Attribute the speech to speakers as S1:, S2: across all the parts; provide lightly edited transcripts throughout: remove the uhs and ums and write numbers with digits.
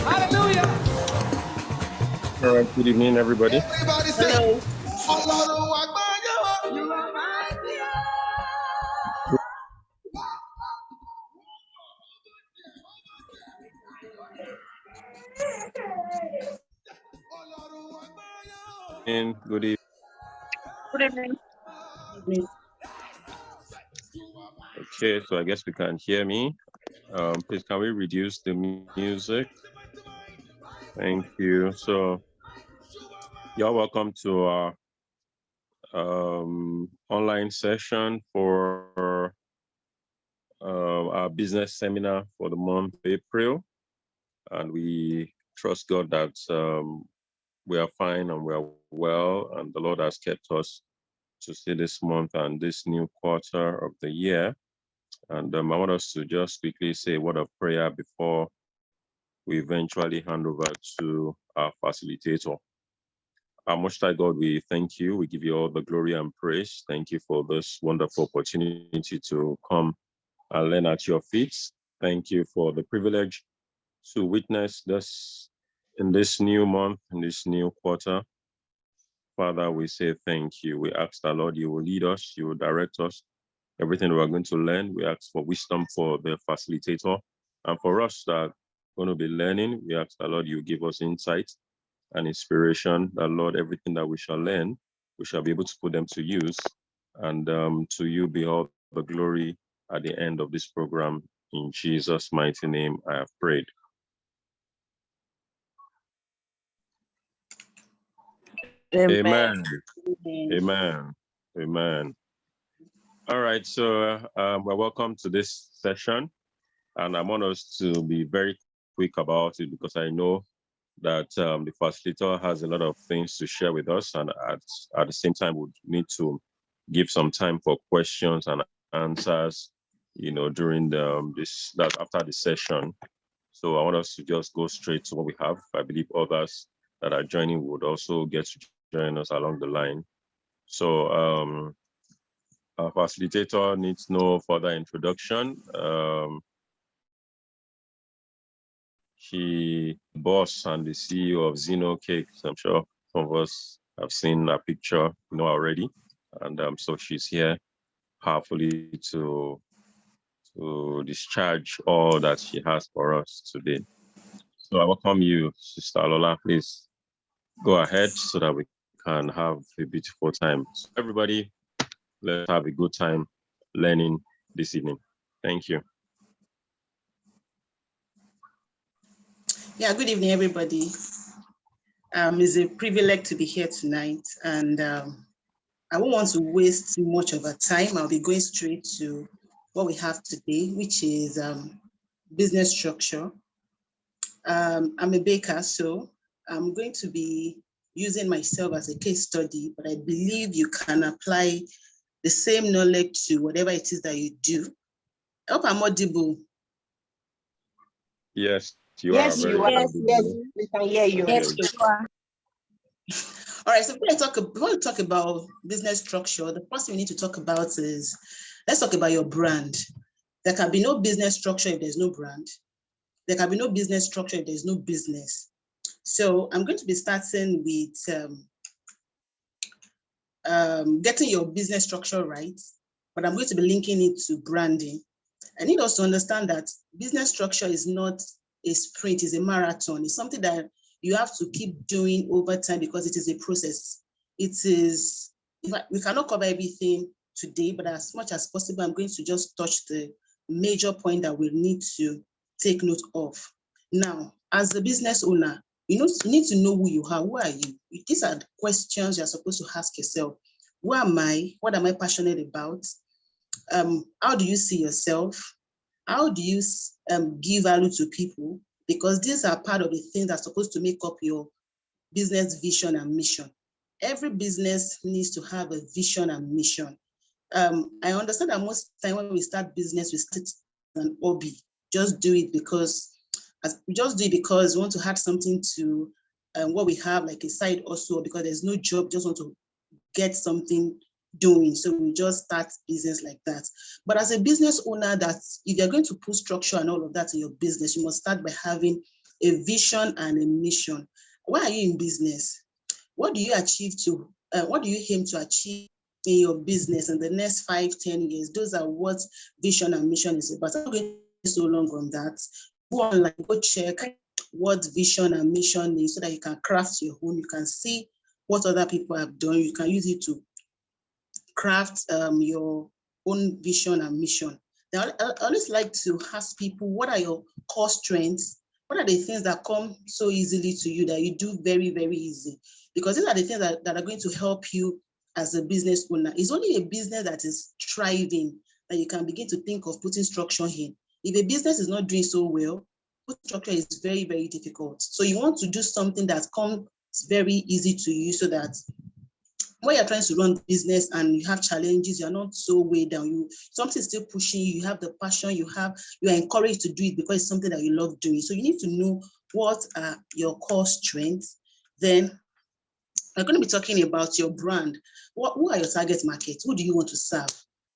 S1: Hallelujah.
S2: All right, good evening, everybody.
S1: Everybody say, hello.
S2: Good evening.
S3: Good evening.
S2: Okay, so I guess we can hear me. Please, can we reduce the music? Thank you. So, you're welcome to our online session for our business seminar for the month of April. And we trust God that we are fine and we are well, and the Lord has kept us to see this month and this new quarter of the year. And I want us to just quickly say a word of prayer before we eventually hand over to our facilitator. Our Most High God, we thank you. We give you all the glory and praise. Thank you for this wonderful opportunity to come and learn at your feet. Thank you for the privilege to witness this in this new month, in this new quarter. Father, we say thank you. We ask that, Lord, you will lead us, you will direct us. Everything we're going to learn, we ask for wisdom for the facilitator. And for us that are going to be learning, we ask that, Lord, you give us insight and inspiration. That, Lord, everything that we shall learn, we shall be able to put them to use. And to you be all the glory at the end of this program. In Jesus' mighty name, I have prayed. Amen. Amen. Amen. All right, so we're welcome to this session, and I want us to be very quick about it because I know that the facilitator has a lot of things to share with us, and at the same time, we need to give some time for questions and answers, during after the session. So I want us to just go straight to what we have. I believe others that are joining would also get to join us along the line. So our facilitator needs no further introduction. She boss and the CEO of Zeno Cakes. I'm sure some of us have seen a picture, already. And so she's here powerfully to discharge all that she has for us today. So I welcome you, Sister Owolabi. Please go ahead so that we can have a beautiful time. So everybody, let's have a good time learning this evening. Thank you.
S4: Yeah, good evening, everybody. It's a privilege to be here tonight, and I won't want to waste much of our time. I'll be going straight to what we have today, which is business structure. I'm a baker, so I'm going to be using myself as a case study, but I believe you can apply the same knowledge to whatever it is that you do. I hope I'm audible.
S2: Yes, you
S3: are. Yes, we can hear you.
S4: Yes, you are. All right, so before we talk about business structure, the first thing we need to talk about is, let's talk about your brand. There can be no business structure if there's no brand. There can be no business structure if there's no business. So I'm going to be starting with getting your business structure right, but I'm going to be linking it to branding. I need us to understand that business structure is not a sprint, it's a marathon. It's something that you have to keep doing over time because it is a process. It is, we cannot cover everything today, but as much as possible, I'm going to just touch the major point that we need to take note of. Now, as a business owner, you need to know who you are. Who are you? These are the questions you're supposed to ask yourself. Who am I? What am I passionate about? How do you see yourself? How do you give value to people? Because these are part of the things that are supposed to make up your business vision and mission. Every business needs to have a vision and mission. I understand that most time when we start business, we start an hobby. Just do it because we want to add something to what we have, like a side also, because there's no job, just want to get something doing. So we just start business like that. But as a business owner, that if you're going to put structure and all of that in your business, you must start by having a vision and a mission. Why are you in business? What do you what do you aim to achieve in your business in the next 5, 10 years? Those are what vision and mission is about. I'm not going to so long on that. Go online, go check what vision and mission is so that you can craft your own. You can see what other people have done. You can use it to craft your own vision and mission. Now, I always like to ask people, what are your core strengths? What are the things that come so easily to you that you do very, very easy? Because these are the things that are going to help you as a business owner. It's only a business that is thriving that you can begin to think of putting structure in. If a business is not doing so well, putting structure is very, very difficult. So you want to do something that comes very easy to you so that when you're trying to run the business and you have challenges, you're not so weighed down. Something's still pushing you, you have the passion, you are encouraged to do it because it's something that you love doing. So you need to know what are your core strengths. Then we're going to be talking about your brand. Who are your target markets? Who do you want to serve?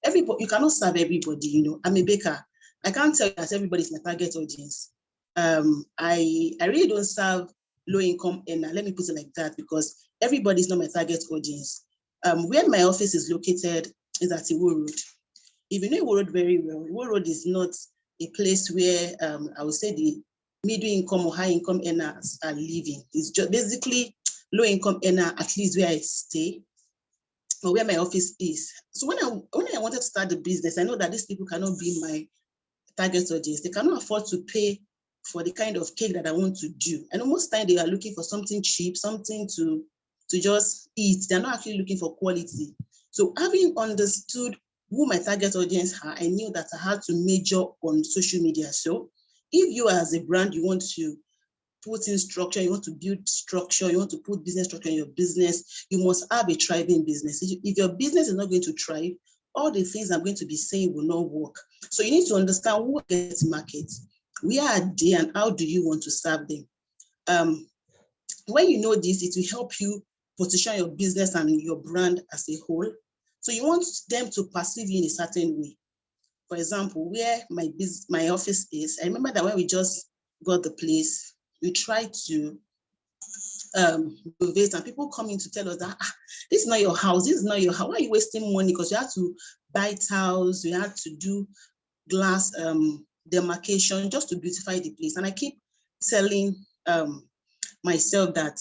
S4: Everybody, you cannot serve everybody, you know. I'm a baker. I can't tell you that everybody's my target audience. I really don't serve low income earner. Let me put it like that, because everybody's not my target audience. Where my office is located is at Iwo Road. If you know Iwo Road very well, Iwo Road is not a place where I would say the middle income or high income earners are living. It's just basically low income earner, at least where I stay or where my office is. So when I wanted to start the business, I know that these people cannot be my target audience. They cannot afford to pay for the kind of cake that I want to do. And most time they are looking for something cheap, something to just eat. They're not actually looking for quality. So having understood who my target audience are, I knew that I had to major on social media. So if you as a brand, you want to put in structure, you want to build structure, you want to put business structure in your business, you must have a thriving business. If your business is not going to thrive, all the things I'm going to be saying will not work. So you need to understand who gets markets, where are they, and how do you want to serve them? When you know this, it will help you position your business and your brand as a whole. So you want them to perceive you in a certain way. For example, where my office is, I remember that when we just got the place, we tried to renovate, and people come in to tell us that this is not your house, this is not your house. Why are you wasting money? Because you have to buy tiles, you have to do glass demarcation just to beautify the place. And I keep telling myself that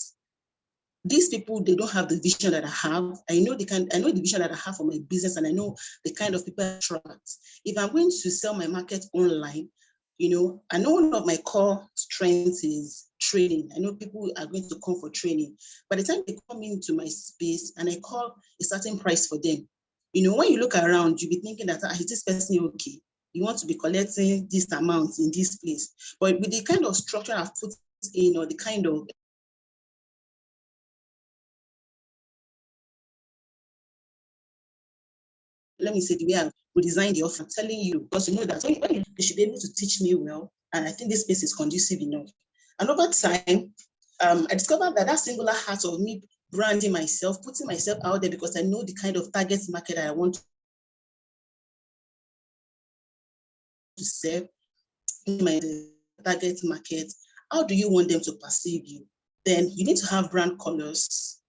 S4: these people, they don't have the vision that I have. I know the vision that I have for my business, and I know the kind of people I attract. If I'm going to sell my market online, you know, I know one of my core strengths is training. I know people are going to come for training. By the time they come into my space and I call a certain price for them, you know, when you look around, you'll be thinking that, is this person okay? You want to be collecting this amount in this place. But with the kind of structure I've put in, or the kind of let me say the way I would design the offer, I'm telling you, because you know that they should be able to teach me well. And I think this space is conducive enough. And over time, I discovered that singular heart of me branding myself, putting myself out there, because I know the kind of target market that I want to serve in my target market. How do you want them to perceive you? Then you need to have brand colors.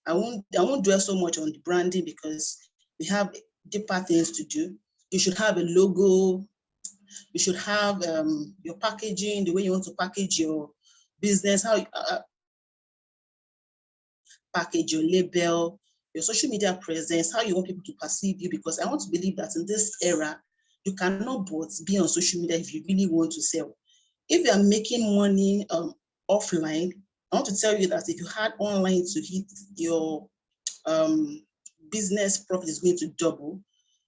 S4: I won't dwell so much on the branding because we have deeper things to do. You should have a logo. You should have your packaging, the way you want to package your business, how you package your label, your social media presence, how you want people to perceive you, because I want to believe that in this era, you cannot but be on social media if you really want to sell. If you are making money offline, I want to tell you that if you had online to hit your business profit is going to double.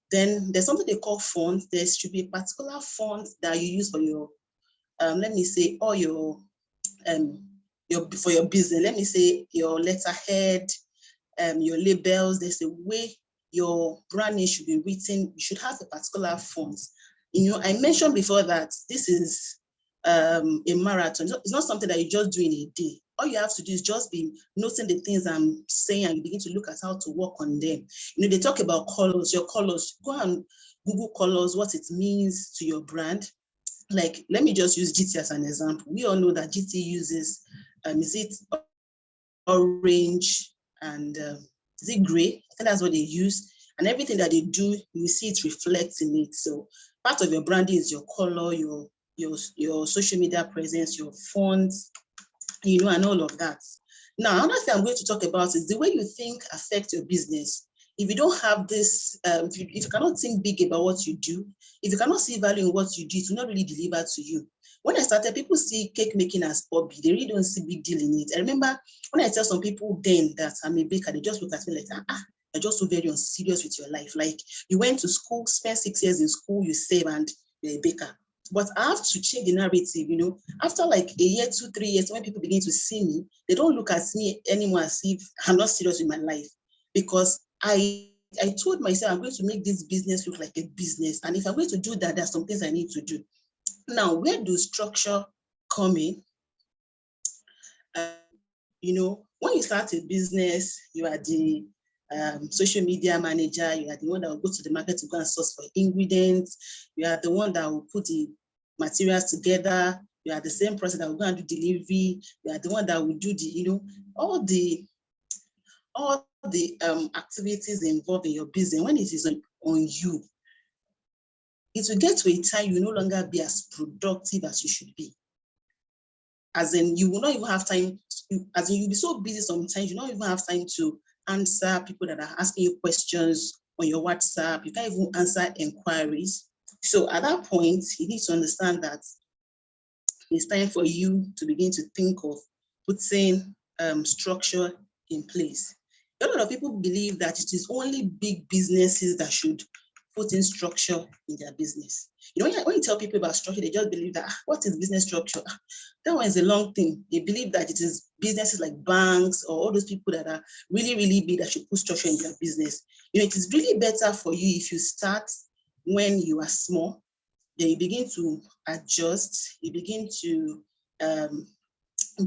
S4: Then there's something they call fonts. There should be a particular font that you use for your, let me say, all your for your business. Let me say your letterhead, your labels. There's a way your brand name should be written. You should have a particular font. You know, I mentioned before that this is a marathon. It's not something that you just do in a day. all you have to do is just be noting the things I'm saying, and you begin to look at how to work on them. You know, they talk about colors, your colors. Go and Google colors, what it means to your brand. Like, let me just use GT as an example. We all know that GT uses, is it orange and is it gray? I think that's what they use. And everything that they do, you see it reflects in it. So part of your branding is your color, your social media presence, your fonts, you know, and all of that. Now, another thing I'm going to talk about is the way you think affects your business. If you don't have this, if you cannot think big about what you do, if you cannot see value in what you do, it will not really deliver to you. When I started, people see cake making as hobby. They really don't see big deal in it. I remember when I tell some people then that I'm a baker, they just look at me like, you're just so very unserious with your life. Like, you went to school, spent 6 years in school, you save, and you're a baker. But I have to change the narrative, you know. After like a year, 2, 3 years, when people begin to see me, they don't look at me anymore as if I'm not serious with my life. Because I told myself I'm going to make this business look like a business. And if I'm going to do that, there's some things I need to do. Now, where do structure come in? You know, when you start a business, you are the social media manager, you are the one that will go to the market to go and source for ingredients, you are the one that will put the materials together, you are the same person that will go and do delivery, you are the one that will do the, you know, all the activities involved in your business. When it is on you, it will get to a time you no longer be as productive as you should be. As in, you will not even have time, as in, you'll be so busy sometimes, you don't even have time to answer people that are asking you questions on your WhatsApp. You can't even answer inquiries. So at that point, you need to understand that it's time for you to begin to think of putting structure in place. A lot of people believe that it is only big businesses that should put in structure in their business. You know, when you tell people about structure, they just believe that, what is business structure? That one is a long thing. They believe that it is businesses like banks or all those people that are really, really big that should put structure in their business. You know, it is really better for you if you start when you are small, then you begin to adjust, you begin to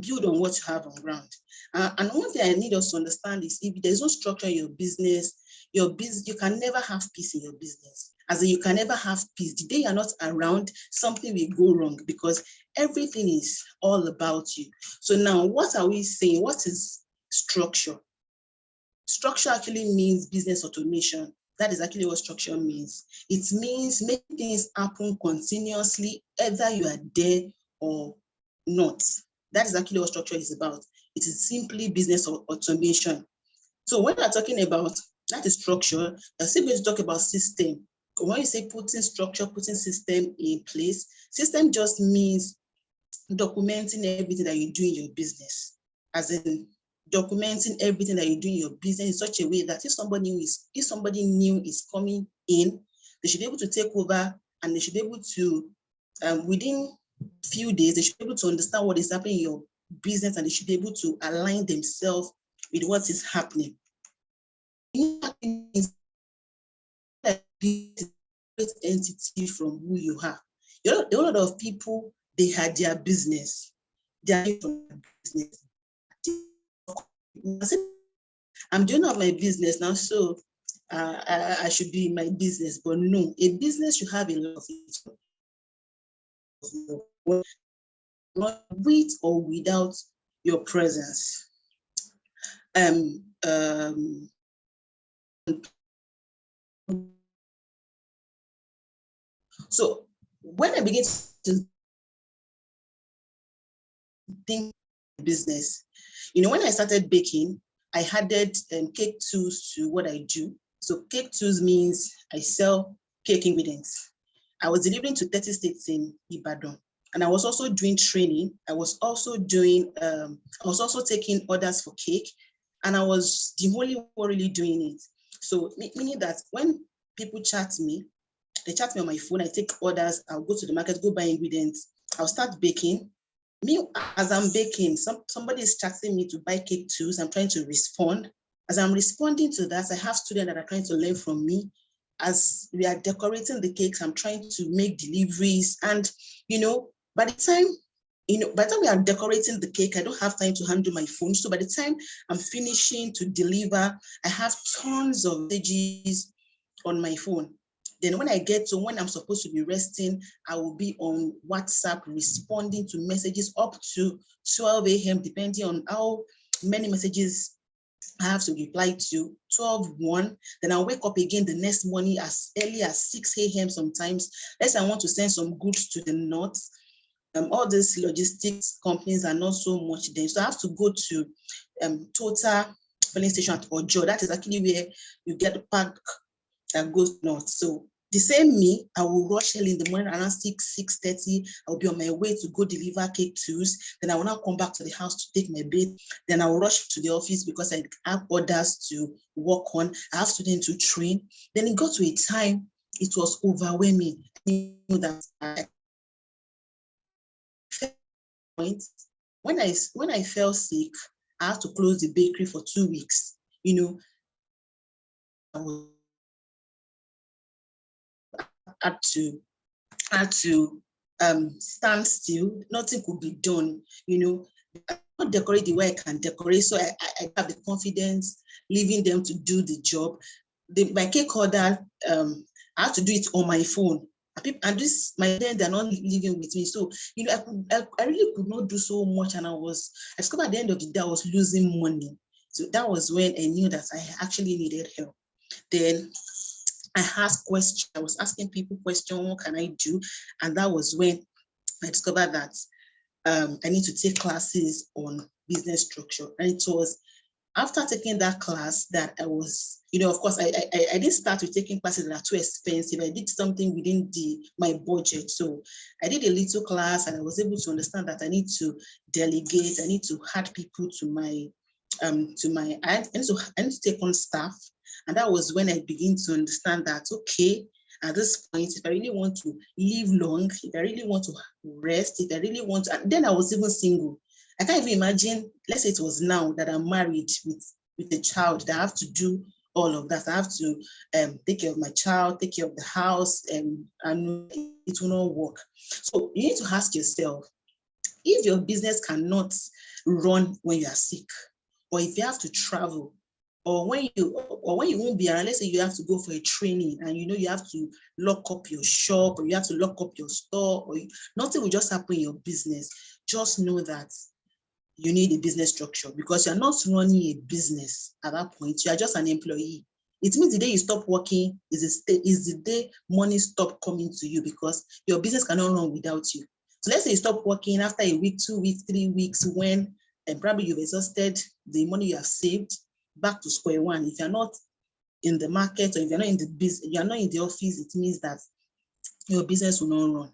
S4: build on what you have on ground. And one thing I need us to understand is, if there's no structure in your business, you can never have peace in your business. As in, you can never have peace. The day you're not around, something will go wrong, because everything is all about you. So now, what are we saying? What is structure? Structure actually means business automation. That is actually what structure means. It means making things happen continuously, either you are there or not. That is actually what structure is about. It is simply business automation. So when we're talking about that is structure, we're still going to talk about system. When you say putting structure, putting system in place, system just means documenting everything that you do in your business. As in, documenting everything that you do in your business in such a way that if somebody new is coming in, they should be able to take over, and they should be able to, within few days, they should be able to understand what is happening in your business, and they should be able to align themselves with what is happening. Entity from who you are. You know, a lot of people, they had their business. They are from business. I'm doing all my business now, so I should be in my business. But no, a business should have a lot of, not with or without your presence. So when I begin to think business, you know, when I started baking, I added cake tools to what I do. So cake tools means I sell cake ingredients. I was delivering to 30 states in Ibadan, and I was also doing training. I was also doing, I was also taking orders for cake, and I was the only one really doing it. So meaning that when people chat me, they chat me on my phone, I take orders, I'll go to the market, go buy ingredients, I'll start baking. Me, as I'm baking, somebody is chatting me to buy cake tools. I'm trying to respond. As I'm responding to that, I have students that are trying to learn from me. As we are decorating the cakes, I'm trying to make deliveries. And, you know, by the time by the time we are decorating the cake, I don't have time to handle my phone. So by the time I'm finishing to deliver, I have tons of messages on my phone. Then when I get to when I'm supposed to be resting, I will be on WhatsApp responding to messages up to 12 a.m. depending on how many messages I have to reply to. 12:01, then I'll wake up again the next morning as early as 6 a.m. sometimes. Let's say I want to send some goods to the north. All these logistics companies are not so much there. So I have to go to Total filling station at Ojo. That is actually where you get the pack that goes north. So the same me, I will rush early in the morning around 6:30. I'll be on my way to go deliver cake tools. Then I will now come back to the house to take my bath. Then I will rush to the office because I have orders to work on. I have students to train. Then it got to a time, it was overwhelming. I knew that when I fell sick, I had to close the bakery for 2 weeks. I had to stand still. Nothing could be done. I not decorate the way I can decorate, so I have the confidence leaving them to do the job. My cake order, I have to do it on my phone. And this, my then they're not living with me. So, I really could not do so much. And I discovered at the end of the day, I was losing money. So that was when I knew that I actually needed help. Then I asked questions. I was asking people questions, what can I do? And that was when I discovered that I need to take classes on business structure. And it was after taking that class that I was, of course, I didn't start with taking classes that are too expensive. I did something within my budget. So I did a little class and I was able to understand that I need to delegate. I need to add people to my, I need to take on staff. And that was when I began to understand that, okay, at this point, if I really want to live long, if I really want to rest, if I really want to, then I was even single. I can't even imagine, let's say it was now that I'm married with a child, that I have to do all of that. I have to take care of my child, take care of the house, and it will not work. So you need to ask yourself, if your business cannot run when you are sick, or if you have to travel, or when you won't be around, let's say you have to go for a training and you have to lock up your shop, or you have to lock up your store, or nothing will just happen in your business. Just know that you need a business structure, because you're not running a business at that point. You are just an employee. It means the day you stop working is the day money stop coming to you, because your business cannot run without you. So let's say you stop working after a week, 2 weeks, 3 weeks, when probably you've exhausted the money you have saved, back to square one. If you're not in the market, or if you're not in the business, you're not in the office, it means that your business will not run.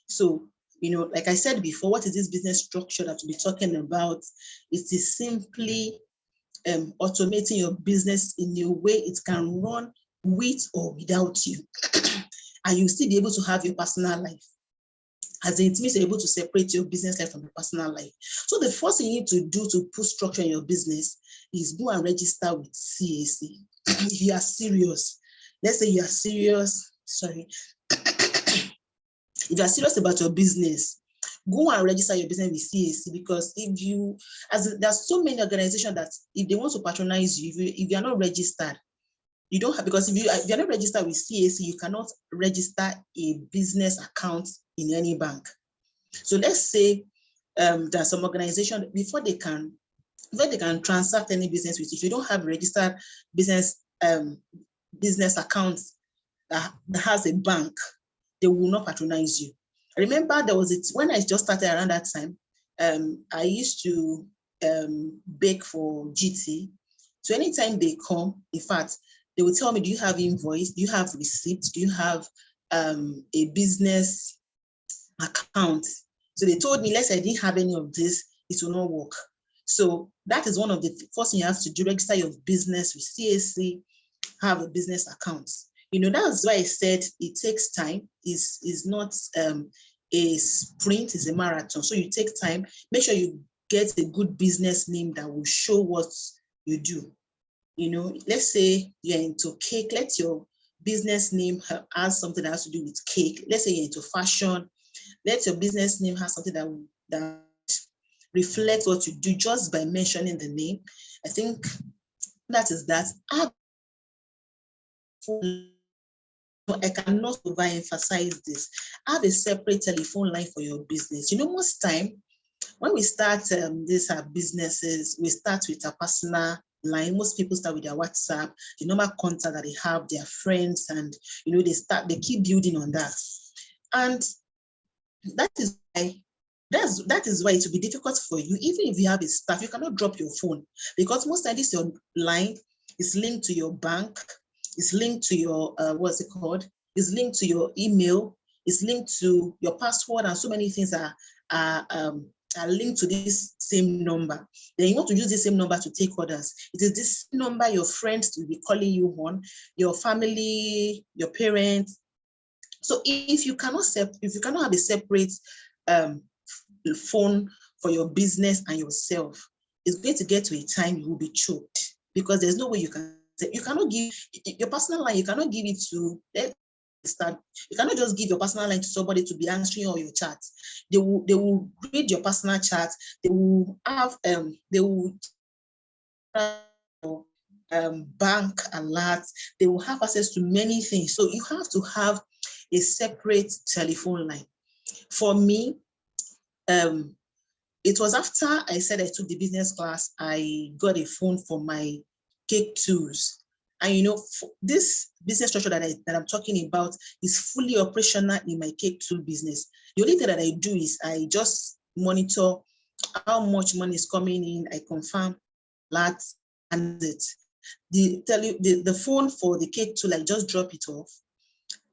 S4: So, like I said before, what is this business structure that we'll be talking about? It is simply automating your business in a way it can run with or without you. And you'll still be able to have your personal life. As it means you're able to separate your business life from your personal life. So the first thing you need to do to put structure in your business is go and register with CAC. If you are serious, let's say you are serious, if you are serious about your business, go and register your business with CAC, because there's so many organizations that if they want to patronize you, if you are not registered, you don't have, because if you are not registered with CAC, you cannot register a business account in any bank. So let's say there's some organization, before they can transact any business with you, if you don't have registered business accounts that has a bank, they will not patronize you. I remember when I just started around that time, I used to bake for GT. So anytime they come, in fact, they will tell me, do you have invoice? Do you have receipt? Do you have a business account? So they told me, let's say I didn't have any of this, it will not work. So that is one of the first things you have to do, register your business with CAC, have a business account. That's why I said it takes time. Is not a sprint, it's a marathon. So you take time, make sure you get a good business name that will show what you do. Let's say you're into cake, let your business name have something that has to do with cake. Let's say you're into fashion, let your business name have something that will that reflects what you do just by mentioning the name. I think that is that. I cannot overemphasize this. Have a separate telephone line for your business. You know, most time when we start these businesses, we start with a personal line. Most people start with their WhatsApp, the normal contact that they have, their friends, and you know, they keep building on that. And that is why it will be difficult for you. Even if you have a staff, you cannot drop your phone, because most times your line is linked to your bank, is linked to your what's it called? Is linked to your email, is linked to your password, and so many things are linked to this same number. Then you want to use the same number to take orders. It is this number your friends will be calling you on, your family, your parents. So if you cannot have a separate phone for your business and yourself, it's going to get to a time you will be choked, because there's no way you cannot give your personal line. You cannot give it to you cannot just give your personal line to somebody to be answering all your chats. They will read your personal chat. They will have bank alerts. They will have access to many things. So you have to have a separate telephone line. For me, it was after I said I took the business class, I got a phone for my cake tools. And you know, this business structure that I'm talking about is fully operational in my cake tool business. The only thing that I do is I just monitor how much money is coming in. I confirm that, and it. The phone for the cake tool, I just drop it off.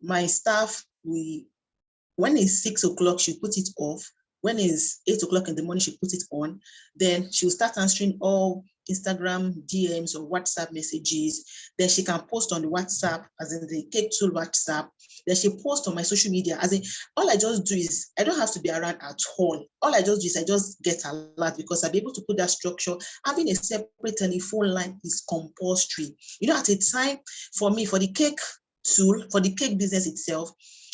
S4: My staff, when it's 6 o'clock, she put it off. When it's 8 o'clock in the morning, she put it on. Then she'll start answering all Instagram DMs or WhatsApp messages. Then she can post on the WhatsApp, as in the cake tool WhatsApp. Then she posts on my social media. As in, all I just do is, I don't have to be around at all. All I just do is I just get alert, because I'll be able to put that structure. Having a separate telephone line is compulsory. You know, at a time for me, for the cake tool, for the cake business itself,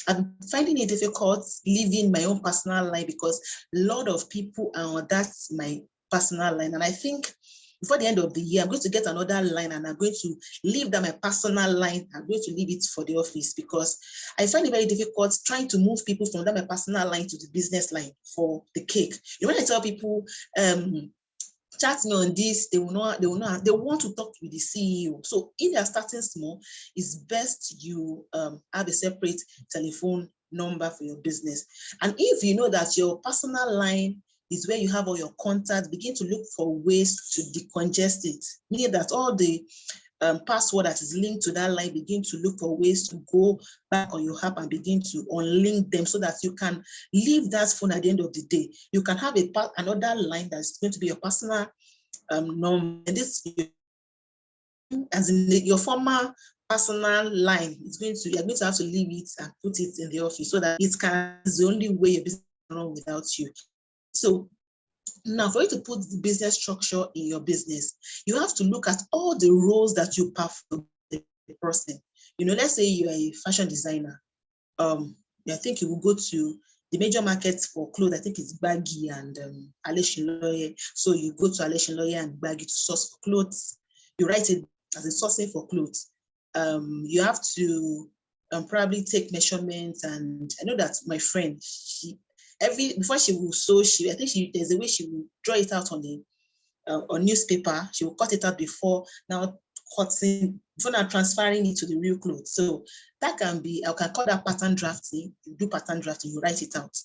S4: I'm finding it difficult leaving my own personal line, because a lot of people are on that's my personal line. And I think before the end of the year, I'm going to get another line, and I'm going to leave that my personal line. I'm going to leave it for the office, because I find it very difficult trying to move people from that my personal line to the business line for the cake. You know, when I tell people, chat me on this, they want to talk with the CEO. So if they are starting small, it's best you have a separate telephone number for your business. And if you know that your personal line is where you have all your contacts, begin to look for ways to decongest it, meaning that all the password that is linked to that line, begin to look for ways to go back on your app and begin to unlink them, so that you can leave that phone at the end of the day. You can have another line that's going to be your personal number. And this, as in your former personal line, you're going to have to leave it and put it in the office, so that it's the only way your business can run without you. So now, for you to put the business structure in your business, you have to look at all the roles that you perform the person. You know, let's say you're a fashion designer. I think you will go to the major markets for clothes. I think it's Baggy and Aleshinloye. So you go to Aleshinloye and Baggy to source for clothes. You write it as a sourcing for clothes. You have to probably take measurements. And I know that my friend, before she will sew, I think there's a way she will draw it out on the on newspaper. She will cut it out before now transferring it to the real clothes. So that can be, I can call that pattern drafting. You do pattern drafting, you write it out.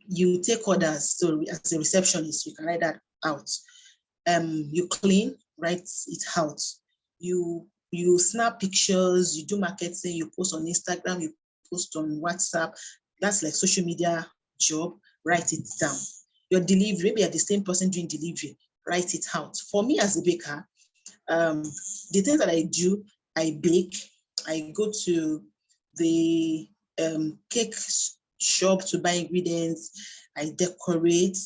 S4: You take orders. So as a receptionist, you can write that out. You clean, write it out. You snap pictures, you do marketing, you post on Instagram, you post on WhatsApp. That's like social media job, write it down. Your delivery, maybe you're the same person doing delivery, write it out. For me as a baker, the things that I do, I bake, I go to the cake shop to buy ingredients, I decorate,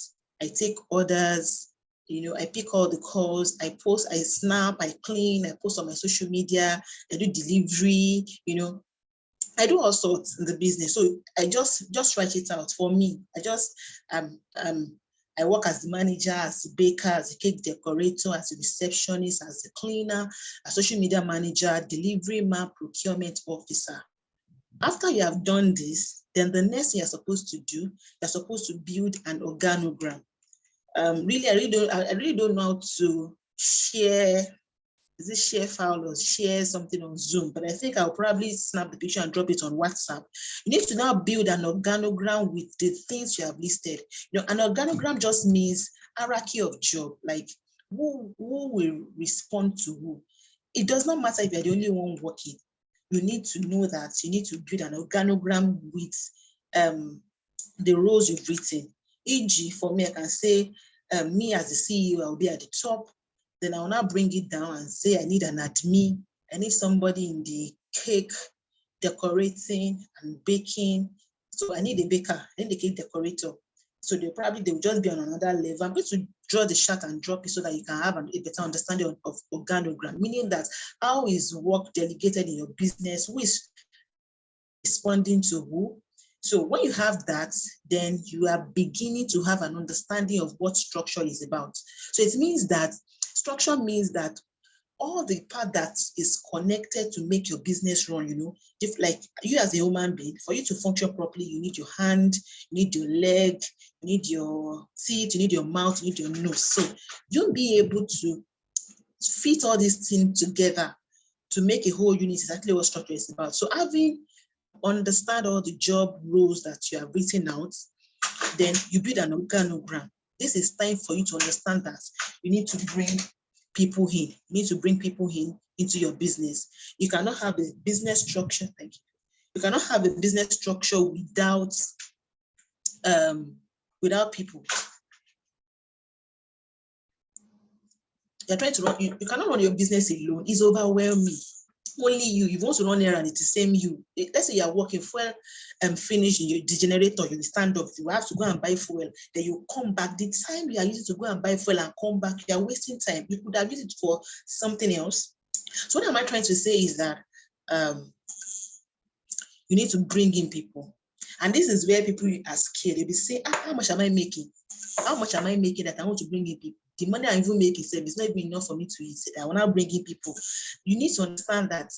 S4: I take orders, you know, I pick all the calls, I post, I snap, I clean, I post on my social media, I do delivery, you know. I do all sorts in the business. So I just write it out for me. I work as the manager, as the baker, as the cake decorator, as the receptionist, as the cleaner, a social media manager, delivery man, procurement officer. After you have done this, then the next thing you're supposed to do, you're supposed to build an organogram. Really, I really don't know how to share. Is it share file or share something on Zoom? But I think I'll probably snap the picture and drop it on WhatsApp. You need to now build an organogram with the things you have listed. You know, an organogram just means hierarchy of job, like who will respond to who. It does not matter if you're the only one working. You need to know that you need to build an organogram with the roles you've written. E.g., for me, I can say me as the CEO, I'll be at the top. Then I'll now bring it down and say I need an admin. I need somebody in the cake decorating and baking. So I need a baker, I need a cake decorator. So they'll just be on another level. I'm going to draw the chart and drop it so that you can have a better understanding of organogram, meaning that how is work delegated in your business, who is responding to who. So when you have that, then you are beginning to have an understanding of what structure is about. So it means that structure means that all the part that is connected to make your business run, you know, if like you as a human being, for you to function properly, you need your hand, you need your leg, you need your teeth, you need your mouth, you need your nose. So you'll be able to fit all these things together to make a whole unit exactly what structure is about. So having understand all the job roles that you have written out, then you build an organogram. This is time for you to understand that you need to bring people in. You need to bring people in into your business. You cannot have a business structure. Thank you. You cannot have a business structure without people. You're trying to run. You cannot run your business alone. It's overwhelming. Only you want to run errand, it's the same you. Let's say you're working fuel and finish in the generator, you will stand up, you have to go and buy fuel, then you come back. The time you are using to go and buy fuel and come back, you are wasting time. You could have used it for something else. So what am I trying to say is that you need to bring in people. And this is where people are scared. They'll be saying, how much am I making? How much am I making that I want to bring in people? The money I even make is not even enough for me to eat. I want to bring in people. You need to understand that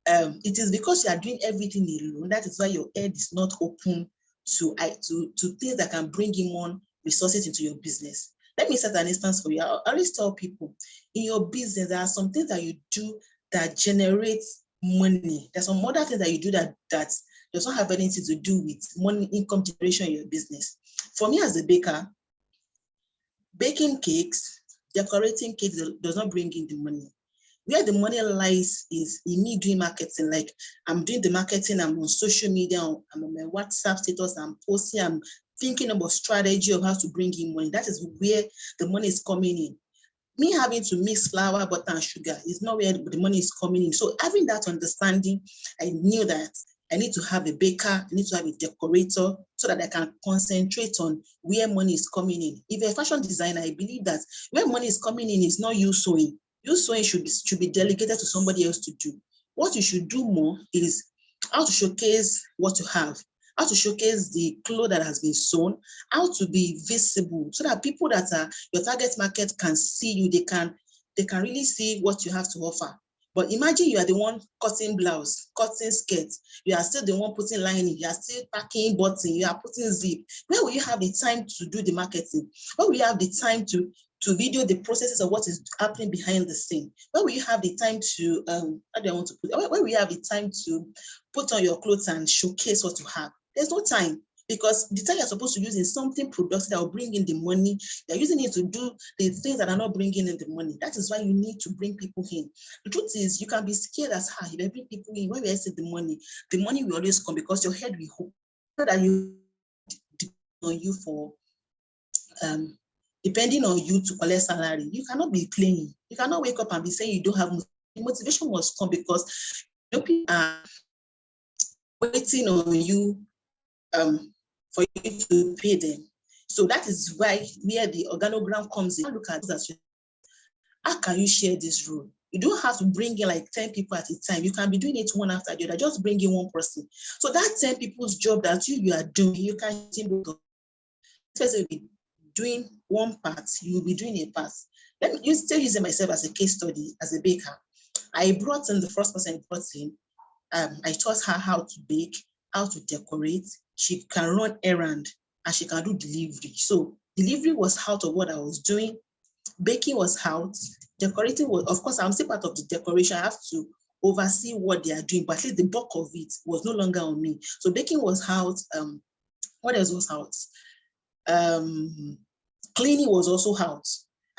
S4: it is because you are doing everything alone. That is why your head is not open to things that can bring in more resources into your business. Let me set an instance for you. I always tell people, in your business, there are some things that you do that generate money. There's some other things that you do that does not have anything to do with money, income generation in your business. For me as a baker, baking cakes, decorating cakes does not bring in the money. Where the money lies is in me doing marketing. Like I'm doing the marketing, I'm on social media, I'm on my WhatsApp status, I'm posting, I'm thinking about strategy of how to bring in money. That is where the money is coming in. Me having to mix flour, butter, and sugar is not where the money is coming in. So having that understanding, I knew that I need to have a baker, I need to have a decorator so that I can concentrate on where money is coming in. If you're a fashion designer, I believe that where money is coming in is not you sewing. You sewing should be delegated to somebody else to do. What you should do more is how to showcase what you have, how to showcase the cloth that has been sewn, how to be visible so that people that are your target market can see you, they can really see what you have to offer. But imagine you are the one cutting blouse, cutting skirts, you are still the one putting lining, you are still packing button, you are putting zip. Where will you have the time to do the marketing? Where will you have the time to video the processes of what is happening behind the scene? Where will you have the time to, how do I want to put it? Where will you have the time to put on your clothes and showcase what you have? There's no time, because the time you're supposed to use is something productive that will bring in the money. You're using it to do the things that are not bringing in the money. That is why you need to bring people in. The truth is, you can be scared as hell. If you bring people in, when we see the money will always come because your head will hope. That you depend on you for depending on you to collect salary. You cannot be playing. You cannot wake up and be saying you don't have motivation. Must come because people are waiting on you for you to pay them. So that is why where the organogram comes in. Look at that. How can you share this role? You don't have to bring in like 10 people at a time. You can be doing it one after the other. Just bring in one person. So that 10 people's job that you are doing, you can will be doing one part, you will be doing a part. Let me still using myself as a case study as a baker. I brought in the first person I brought in. I taught her how to bake, how to decorate. She can run errand and she can do delivery. So delivery was out of what I was doing. Baking was out. Decorating was, of course, I'm still part of the decoration. I have to oversee what they are doing, but at least the bulk of it was no longer on me. So baking was out. What else was out? Cleaning was also out.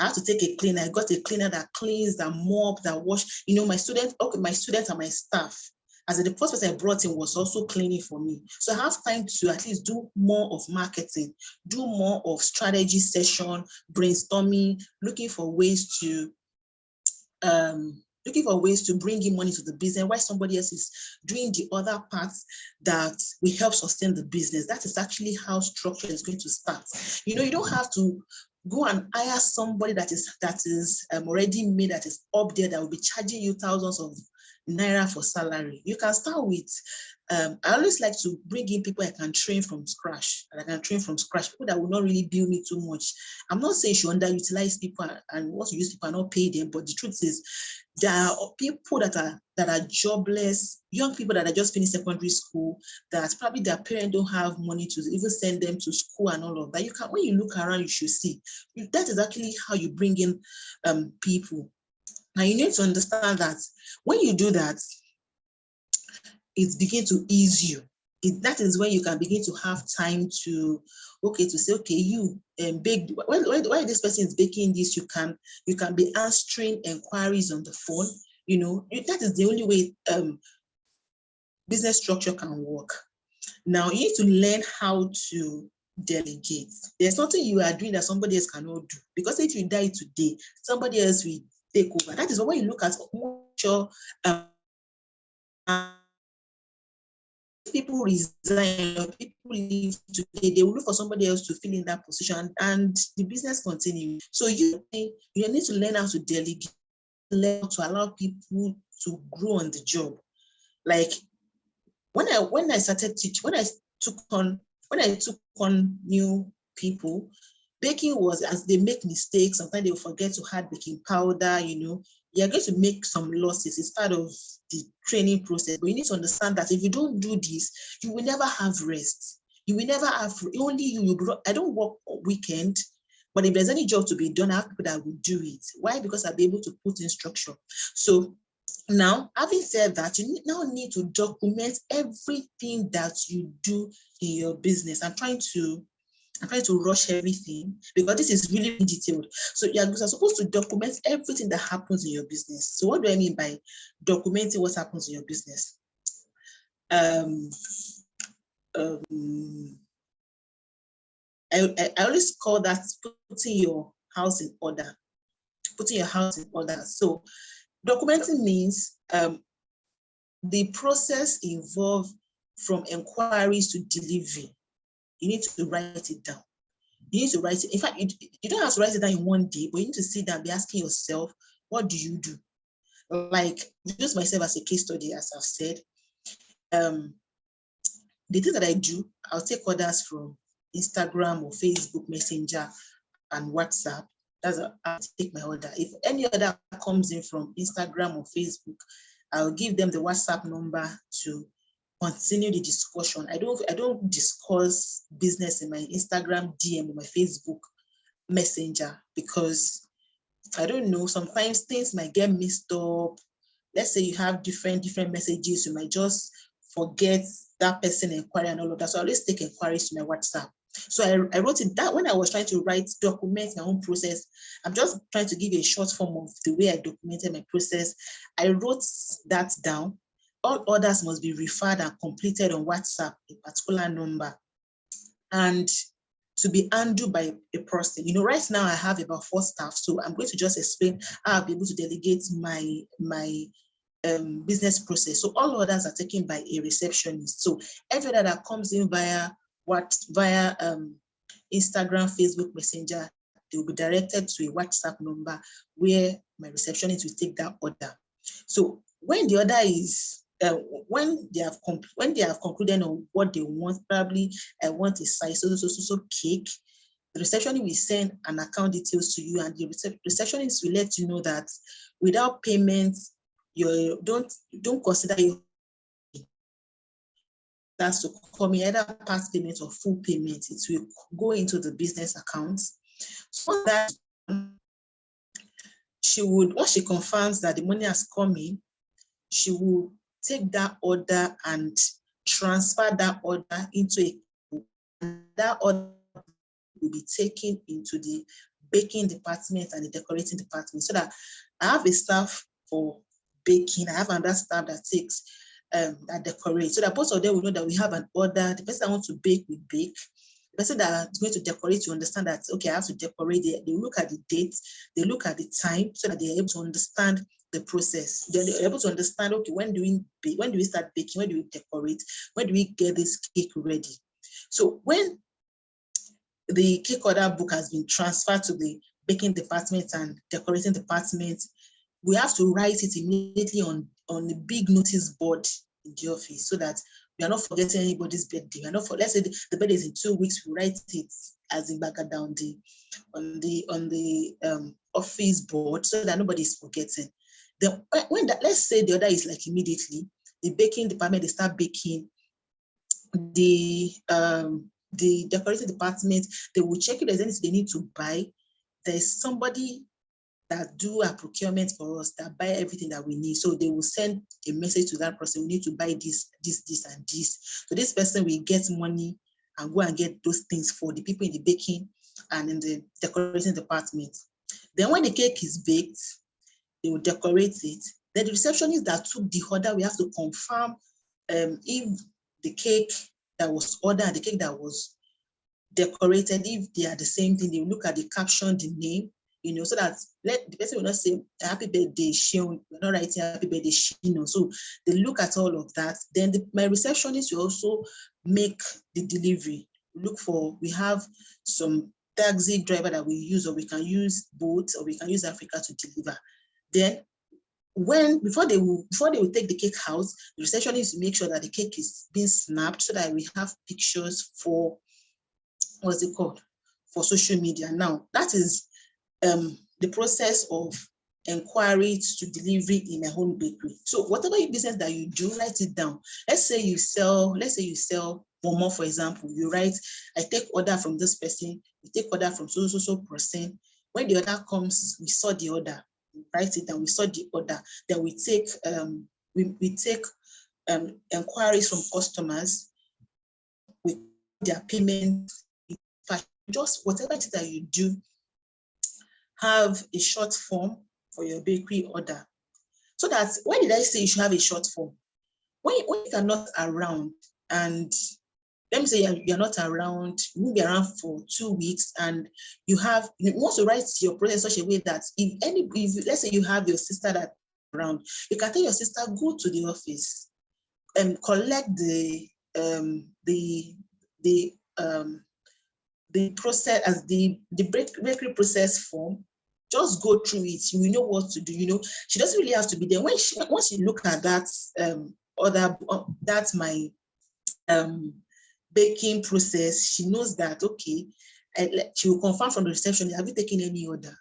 S4: I had to take a cleaner. I got a cleaner that cleans, that mop, that wash. You know, my students and my staff, as the first person I brought in was also cleaning for me. So I have time to at least do more of marketing, do more of strategy session, brainstorming, looking for ways to bring in money to the business while somebody else is doing the other parts that will help sustain the business. That is actually how structure is going to start. You know, you don't have to go and hire somebody that is already made, that is up there, that will be charging you thousands of naira for salary. You can start with, I always like to bring in people I can train from scratch, people that will not really bill me too much. I'm not saying you should underutilize people and want to use people and not pay them, but the truth is there are people that are jobless, young people that are just finished secondary school, that probably their parents don't have money to even send them to school and all of that. You can, when you look around, you should see that is actually how you bring in people. Now you need to understand that when you do that, it begins to ease you. That is when you can begin to have time to say, okay, you bake. While this person is baking this, you can be answering inquiries on the phone. You know, that is the only way business structure can work. Now you need to learn how to delegate. There's nothing you are doing that somebody else cannot do, because if you die today, somebody else will take over. That is when you look at people resign or people leave today, they will look for somebody else to fill in that position and the business continues. So you need to learn how to delegate, learn how to allow people to grow on the job. Like when I started teaching, when I took on new people, baking was, as they make mistakes, sometimes they will forget to add baking powder, you know, you're going to make some losses. It's part of the training process. But you need to understand that if you don't do this, you will never have rest. You will never have, only you. I don't work weekend, but if there's any job to be done, I have people that will do it. Why? Because I'll be able to put in structure. So now, having said that, you now need to document everything that you do in your business. I'm trying to rush everything because this is really detailed. So you're supposed to document everything that happens in your business. So what do I mean by documenting what happens in your business? I always call that putting your house in order. So documenting means the process involved from inquiries to delivery. You need to write it down. You need to write it. In fact, you don't have to write it down in one day, but you need to sit down and be asking yourself, what do you do? Like, use myself as a case study, as I've said. The things that I do, I'll take orders from Instagram or Facebook Messenger and WhatsApp. That's how I take my order. If any order comes in from Instagram or Facebook, I'll give them the WhatsApp number to continue the discussion. I don't discuss business in my Instagram DM or my Facebook Messenger because I don't know, sometimes things might get mixed up. Let's say you have different messages, you might just forget that person inquiry and all of that. So I always take inquiries to my WhatsApp. So I wrote it that when I was trying to document my own process, I'm just trying to give you a short form of the way I documented my process. I wrote that down. All orders must be referred and completed on WhatsApp, a particular number, and to be handled by a person. You know, right now I have about 4 staff, so I'm going to just explain how I'll be able to delegate my business process. So all orders are taken by a receptionist. So every order that comes in via Instagram, Facebook Messenger, they will be directed to a WhatsApp number where my receptionist will take that order. So when the order is when they have concluded on what they want, probably I want a size so cake, the receptionist will send an account details to you, and the receptionist will let you know that without payment, you don't consider you that's to come in either part payment or full payment. It will go into the business account. So that she would, once she confirms that the money has come in, she will take that order and transfer that order into a, and that order will be taken into the baking department and the decorating department. So that I have a staff for baking, I have another staff that takes that decorate. So that both of them will know that we have an order. The person that wants to bake will bake. The person that is going to decorate, you understand that, okay, I have to decorate. They look at the date, they look at the time, so that they're able to understand the process. Then they're able to understand, okay, when do we start baking? When do we decorate? When do we get this cake ready? So when the cake order book has been transferred to the baking department and decorating department, we have to write it immediately on the big notice board in the office, so that we are not forgetting anybody's birthday. We are not let's say the birthday is in 2 weeks, we write it as in back down on the office board, so that nobody is forgetting. Then when that, let's say the order is like immediately, the baking department, they start baking. The decorating department, they will check if there's anything they need to buy. There's somebody that do a procurement for us, that buy everything that we need. So they will send a message to that person, we need to buy this, and this. So this person will get money and go and get those things for the people in the baking and in the decorating department. Then when the cake is baked, they will decorate it. Then the receptionist that took the order, we have to confirm if the cake that was ordered and the cake that was decorated, if they are the same thing. They will look at the caption, the name, so that the person will not say happy birthday, Shion. We're not writing happy birthday, Shino. So they look at all of that. Then my receptionist will also make the delivery. We have some taxi driver that we use, or we can use boats, or we can use Africa to deliver. Then before they will take the cake out, the receptionist will make sure that the cake is being snapped, so that we have pictures for what's it called, for social media. Now that is the process of inquiry to delivery in a home bakery. So whatever business that you do, write it down. Let's say you sell Momo, for example. You write, I take order from this person, you take order from so person. When the order comes, we saw the order, we write it down, we saw the order. Then we take inquiries from customers with their payment. Just whatever it is that you do, have a short form for your bakery order. So that, when did I say you should have a short form? When you are not around, and let me say you're not around, you will be around for 2 weeks, and you want to write your process in such a way that if let's say you have your sister that around, you can tell your sister, go to the office and collect the process as the bakery process form. Just go through it. You will know what to do. She doesn't really have to be there. Once you look at that that's my baking process, she knows that, okay, she will confirm from the receptionist, have you taken any order?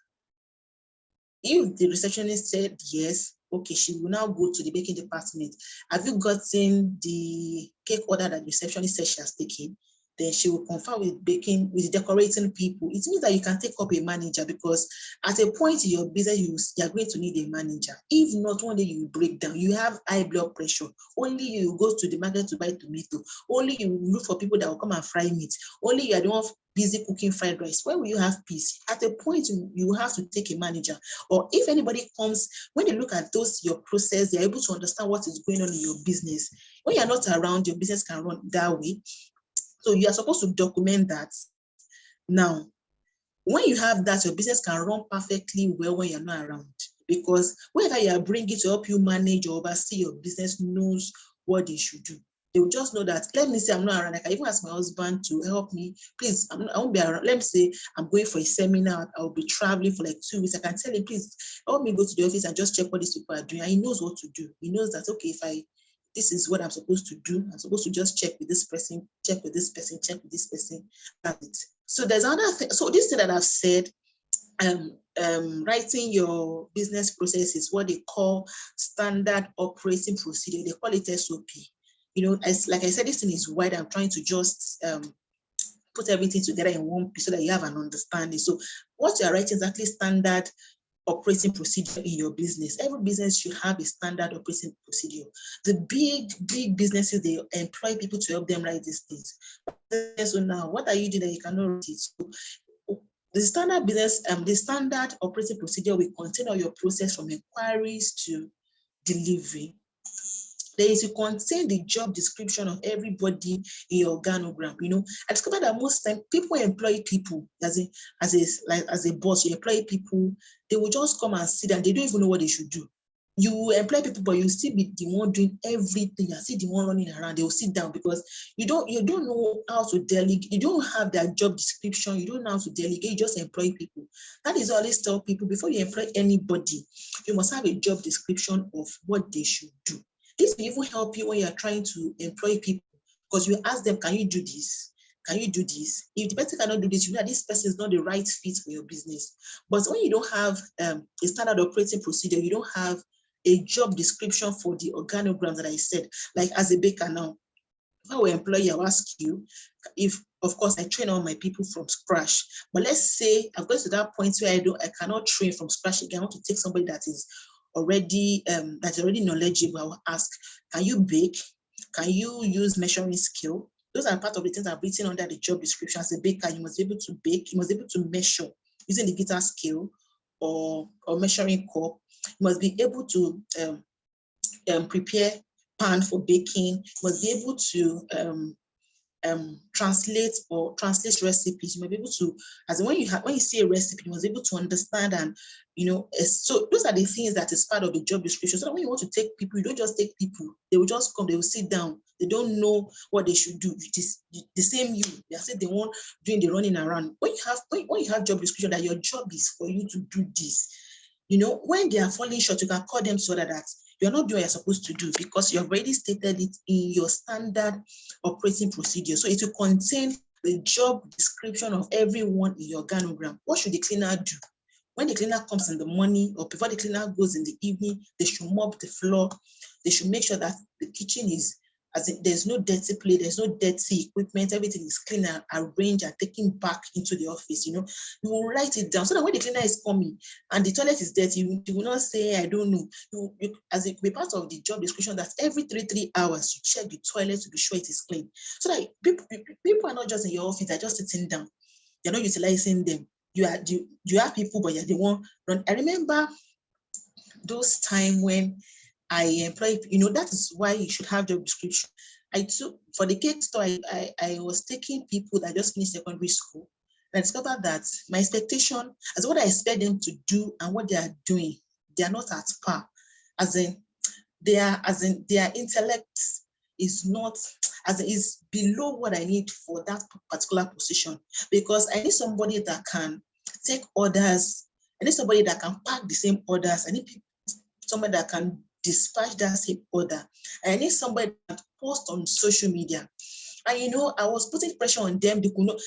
S4: If the receptionist said yes, okay, she will now go to the baking department. Have you gotten the cake order that the receptionist said she has taken? Then she will confirm with the decorating people. It means that you can take up a manager, because at a point in your business, you are going to need a manager. If not, one day you will break down. You have high blood pressure. Only you go to the market to buy tomato. Only you look for people that will come and fry meat. Only you are the one busy cooking fried rice. When will you have peace? At a point, you have to take a manager. Or if anybody comes, when they look at your process, they're able to understand what is going on in your business. When you're not around, your business can run that way. So you are supposed to document that. Now, when you have that, your business can run perfectly well when you're not around, because whoever you are bringing to help you manage or oversee your business knows what they should do. They will just know that, let me say I'm not around. I can even ask my husband to help me. Please, I won't be around. Let me say I'm going for a seminar. I'll be traveling for like 2 weeks. I can tell him, please help me go to the office and just check what these people are doing. And he knows what to do. He knows that, okay, this is what I'm supposed to do. I'm supposed to just check with this person, check with this person, check with this person. That's it. So there's another thing. So this thing that I've said, writing your business process is what they call standard operating procedure. They call it SOP. Like I said, this thing is wide. I'm trying to just put everything together in one piece so that you have an understanding. So what you are writing is actually standard operating procedure in your business. Every business should have a standard operating procedure. The big businesses, they employ people to help them write these things. So now, what are you doing that you cannot write it? So the standard operating procedure will contain all your process from inquiries to delivery. There is to contain the job description of everybody in your organogram. I discovered that most time people employ people as a boss. You employ people, they will just come and sit and they don't even know what they should do. You employ people, but you still be the one doing everything. You see the one running around. They will sit down because you don't know how to delegate. You don't have their job description. You don't know how to delegate. You just employ people. That is always tell people, before you employ anybody, you must have a job description of what they should do. This will even help you when you're trying to employ people, because you ask them, can you do this? Can you do this? If the person cannot do this, you know that this person is not the right fit for your business. But when you don't have a standard operating procedure, you don't have a job description for the organogram that I said, like as a baker now, if I were an employee, I'll ask you if, of course, I train all my people from scratch. But let's say I've got to that point where I cannot train from scratch again. I want to take somebody that is already knowledgeable. I will ask, can you bake? Can you use measuring scale? Those are part of the things I've written under the job description. As a baker, you must be able to bake. You must be able to measure using the guitar scale or measuring cup. You must be able to prepare pan for baking. You must be able to translate recipes. You must be able to, as when you see a recipe, you must be able to understand and so those are the things that is part of the job description. So that when you want to take people, you don't just take people. They will just come, they will sit down. They don't know what they should do. It is the same you. They say they want doing the running around. When you have job description that your job is for you to do this, when they are falling short, you can call them so that you're not doing what you're supposed to do because you've already stated it in your standard operating procedure. So it will contain the job description of everyone in your organogram. What should the cleaner do? When the cleaner comes in the morning or before the cleaner goes in the evening, they should mop the floor. They should make sure that the kitchen is, there's no dirty plate, there's no dirty equipment, everything is clean and arranged and taken back into the office. You will write it down so that when the cleaner is coming and the toilet is dirty, you will not say, I don't know. As it be part of the job description that every 3 hours you check the toilet to be sure it is clean. So that people are not just in your office, they're just sitting down. They're not utilizing them. You have people, but you're the one run. I remember those times when I employ, that is why you should have job description. For the cake store, I was taking people that just finished secondary school. And I discovered that my expectation, as what I expect them to do and what they are doing, they are not at par. Their intellect is not, is below what I need for that particular position. Because I need somebody that can take orders. I need somebody that can pack the same orders. I need somebody that can dispatch that same order. And I need somebody that post on social media. And I was putting pressure on them. They could know,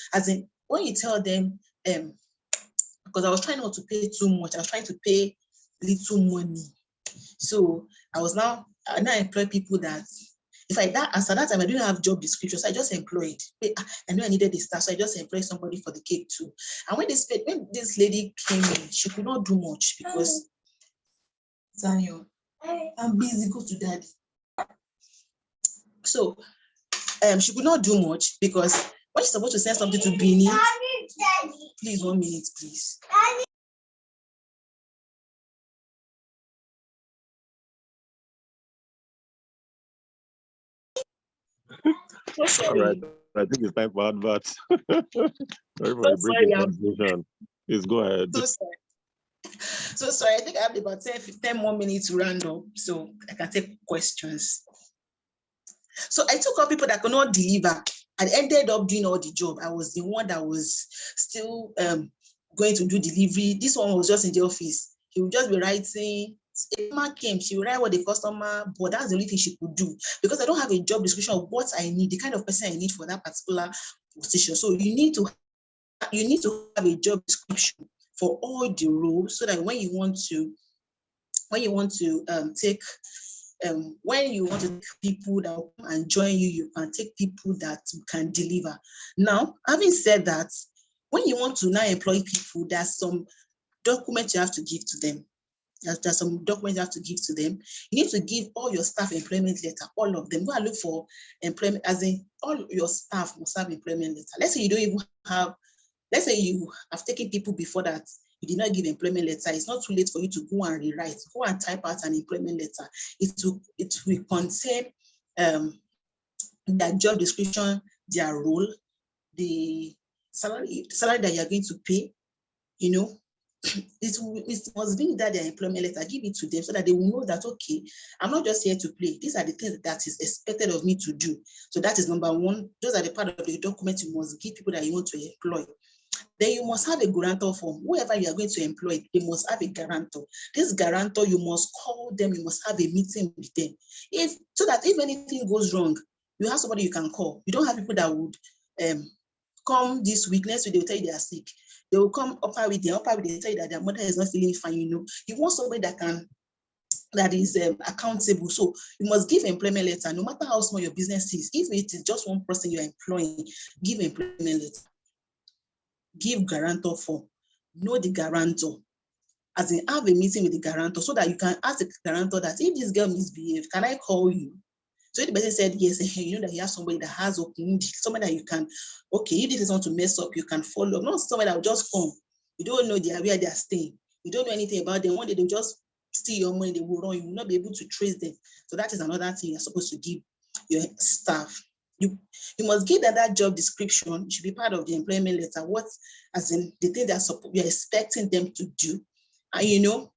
S4: when you tell them, because I was trying not to pay too much, I was trying to pay little money. So I now employ people that, after that time, I didn't have job descriptions. So I just employed. I knew I needed the staff, so I just employed somebody for the cake too. And when this lady came in, she could not do much because, Daniel, I'm busy, go to daddy. So she could not do much because when she's supposed to send something to Beanie, please, 1 minute, please. So sorry.
S2: All right. I think it's time for adverts. Sorry for the breaking translation. Please go ahead.
S4: So sorry. I think I have about 10 more minutes to round up, so I can take questions. So I took up people that could not deliver. I ended up doing all the job. I was the one that was still going to do delivery. This one was just in the office. He would just be writing. A customer came, she would write what the customer, but that's the only thing she could do because I don't have a job description of what I need, the kind of person I need for that particular position. So you need to have a job description for all the roles so that when you want to take people that will come and join you, you can take people that can deliver. Now, having said that, when you want to now employ people, there's some documents you have to give to them. There's some documents you have to give to them. You need to give all your staff employment letter, all of them. Go and look for employment, as in all your staff must have employment letter. Let's say you don't even have, let's say you have taken people before that, you did not give employment letter. It's not too late for you to go and rewrite, go and type out an employment letter. It will contain their job description, their role, the salary that you're going to pay, you know. It must be that their employment letter, give it to them so that they will know that, okay, I'm not just here to play. These are the things that is expected of me to do. So that is number one. Those are the part of the document you must give people that you want to employ. Then you must have a guarantor form. Whoever you are going to employ, they must have a guarantor. This guarantor, you must call them, you must have a meeting with them. So that if anything goes wrong, you have somebody you can call. You don't have people that would come this week, next week they will tell you they are sick. They will come upper week, they tell you that their mother is not feeling fine, you know. You want somebody that is accountable. So you must give employment letter, no matter how small your business is. If it is just one person you're employing, give employment letter. Give guarantor form. Know the guarantor. As in, have a meeting with the guarantor so that you can ask the guarantor that if this girl misbehaves, can I call you? So if the person said yes, you know that you have somebody that has open, somebody that you can, okay, if this is not to mess up, you can follow up. Not somebody that will just come. You don't know where they are staying. You don't know anything about them. One day they'll just steal your money, they will run. You will not be able to trace them. So that is another thing you're supposed to give your staff. You must give them that job description. It should be part of the employment letter. What, as in the thing that you're expecting them to do. And you know,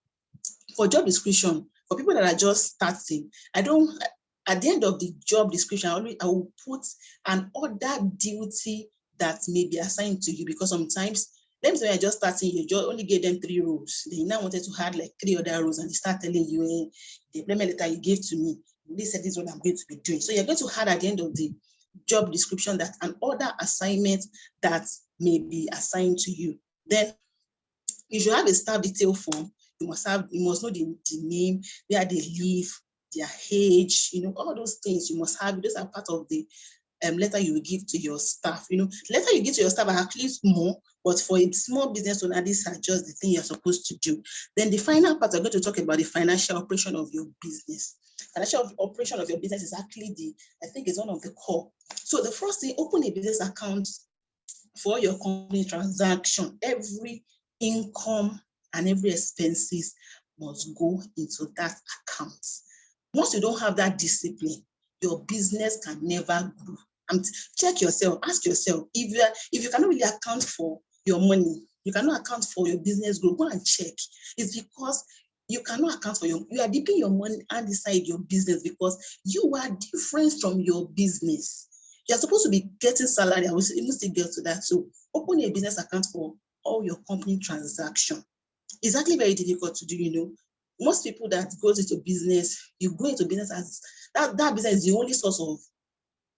S4: for job description, for people that are just starting, at the end of the job description, I will put an other duty that may be assigned to you, because sometimes, let me say when you're just starting, you just only gave them 3 roles. They now wanted to add like 3 other roles, and they start telling you, the employment letter you gave to me, they said this is what I'm going to be doing. So you're going to add at the end of the job description that an other assignment that may be assigned to you. Then you should have a staff detail form. You must know the name, where they live, their age, you know, all those things you must have. Those are part of the letter you will give to your staff. You know, letter you give to your staff are at least more, but for a small business owner, these are just the thing you're supposed to do. Then the final part, I'm going to talk about the financial operation of your business. Financial operation of your business is actually I think it's one of the core. So the first thing, open a business account for your company transaction. Every income and every expenses must go into that account. Once you don't have that discipline, your business can never grow. Check yourself, ask yourself, if you cannot really account for your money, you cannot account for your business growth, go and check. It's because you cannot account for you are dipping your money inside your business because you are different from your business. You're supposed to be getting salary. I will even still get to that. So open a business account for all your company transaction. It's actually very difficult to do, you know. Most people that goes into business, you go into business as that business is the only source of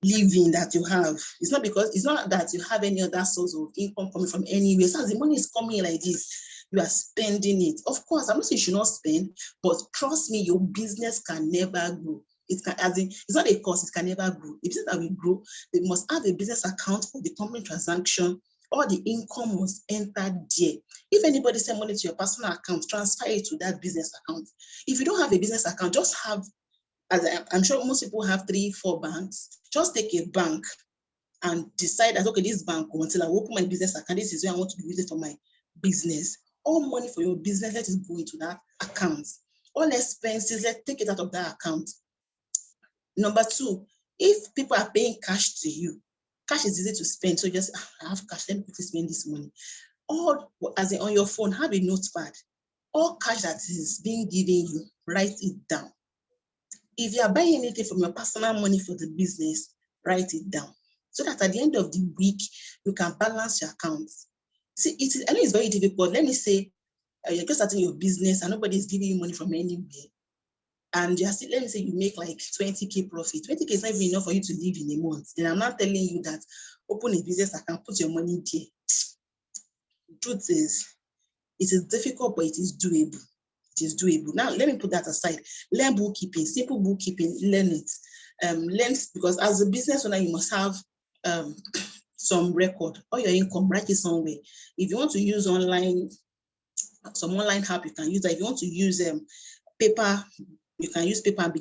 S4: living that you have. It's not that you have any other source of income coming from anywhere. So as the money is coming like this, you are spending it. Of course, I'm not saying you should not spend, but trust me, your business can never grow. It's not a cost, it can never grow. The business that will grow, they must have a business account for the company transaction. All the income must enter there. If anybody send money to your personal account, transfer it to that business account. If you don't have a business account, just have, as I'm sure most people have 3-4 banks, just take a bank and decide that, okay, this bank, until I open my business account, this is where I want to be using for my business. All money for your business, let it go into that account. All expenses, let's take it out of that account. Number 2, if people are paying cash to you, cash is easy to spend. So just, I have cash, let me quickly spend this money. Or as in on your phone, have a notepad. All cash that is being given you, write it down. if you are buying anything from your personal money for the business, write it down so that at the end of the week, you can balance your accounts. See, I know it's very difficult. Let me say, you're just starting your business and nobody is giving you money from anywhere. And you're still, let me say you make like 20K profit. 20K is not even enough for you to live in a month. Then I'm not telling you that open a business account, put your money there. The truth is, it is difficult, but it is doable. It is doable. Now, let me put that aside. Learn bookkeeping, simple bookkeeping, learn it. Learn, because as a business owner, you must have some record, all your income, write it somewhere. If you want to use some online app, you can use that. If you want to use paper, you can use paper and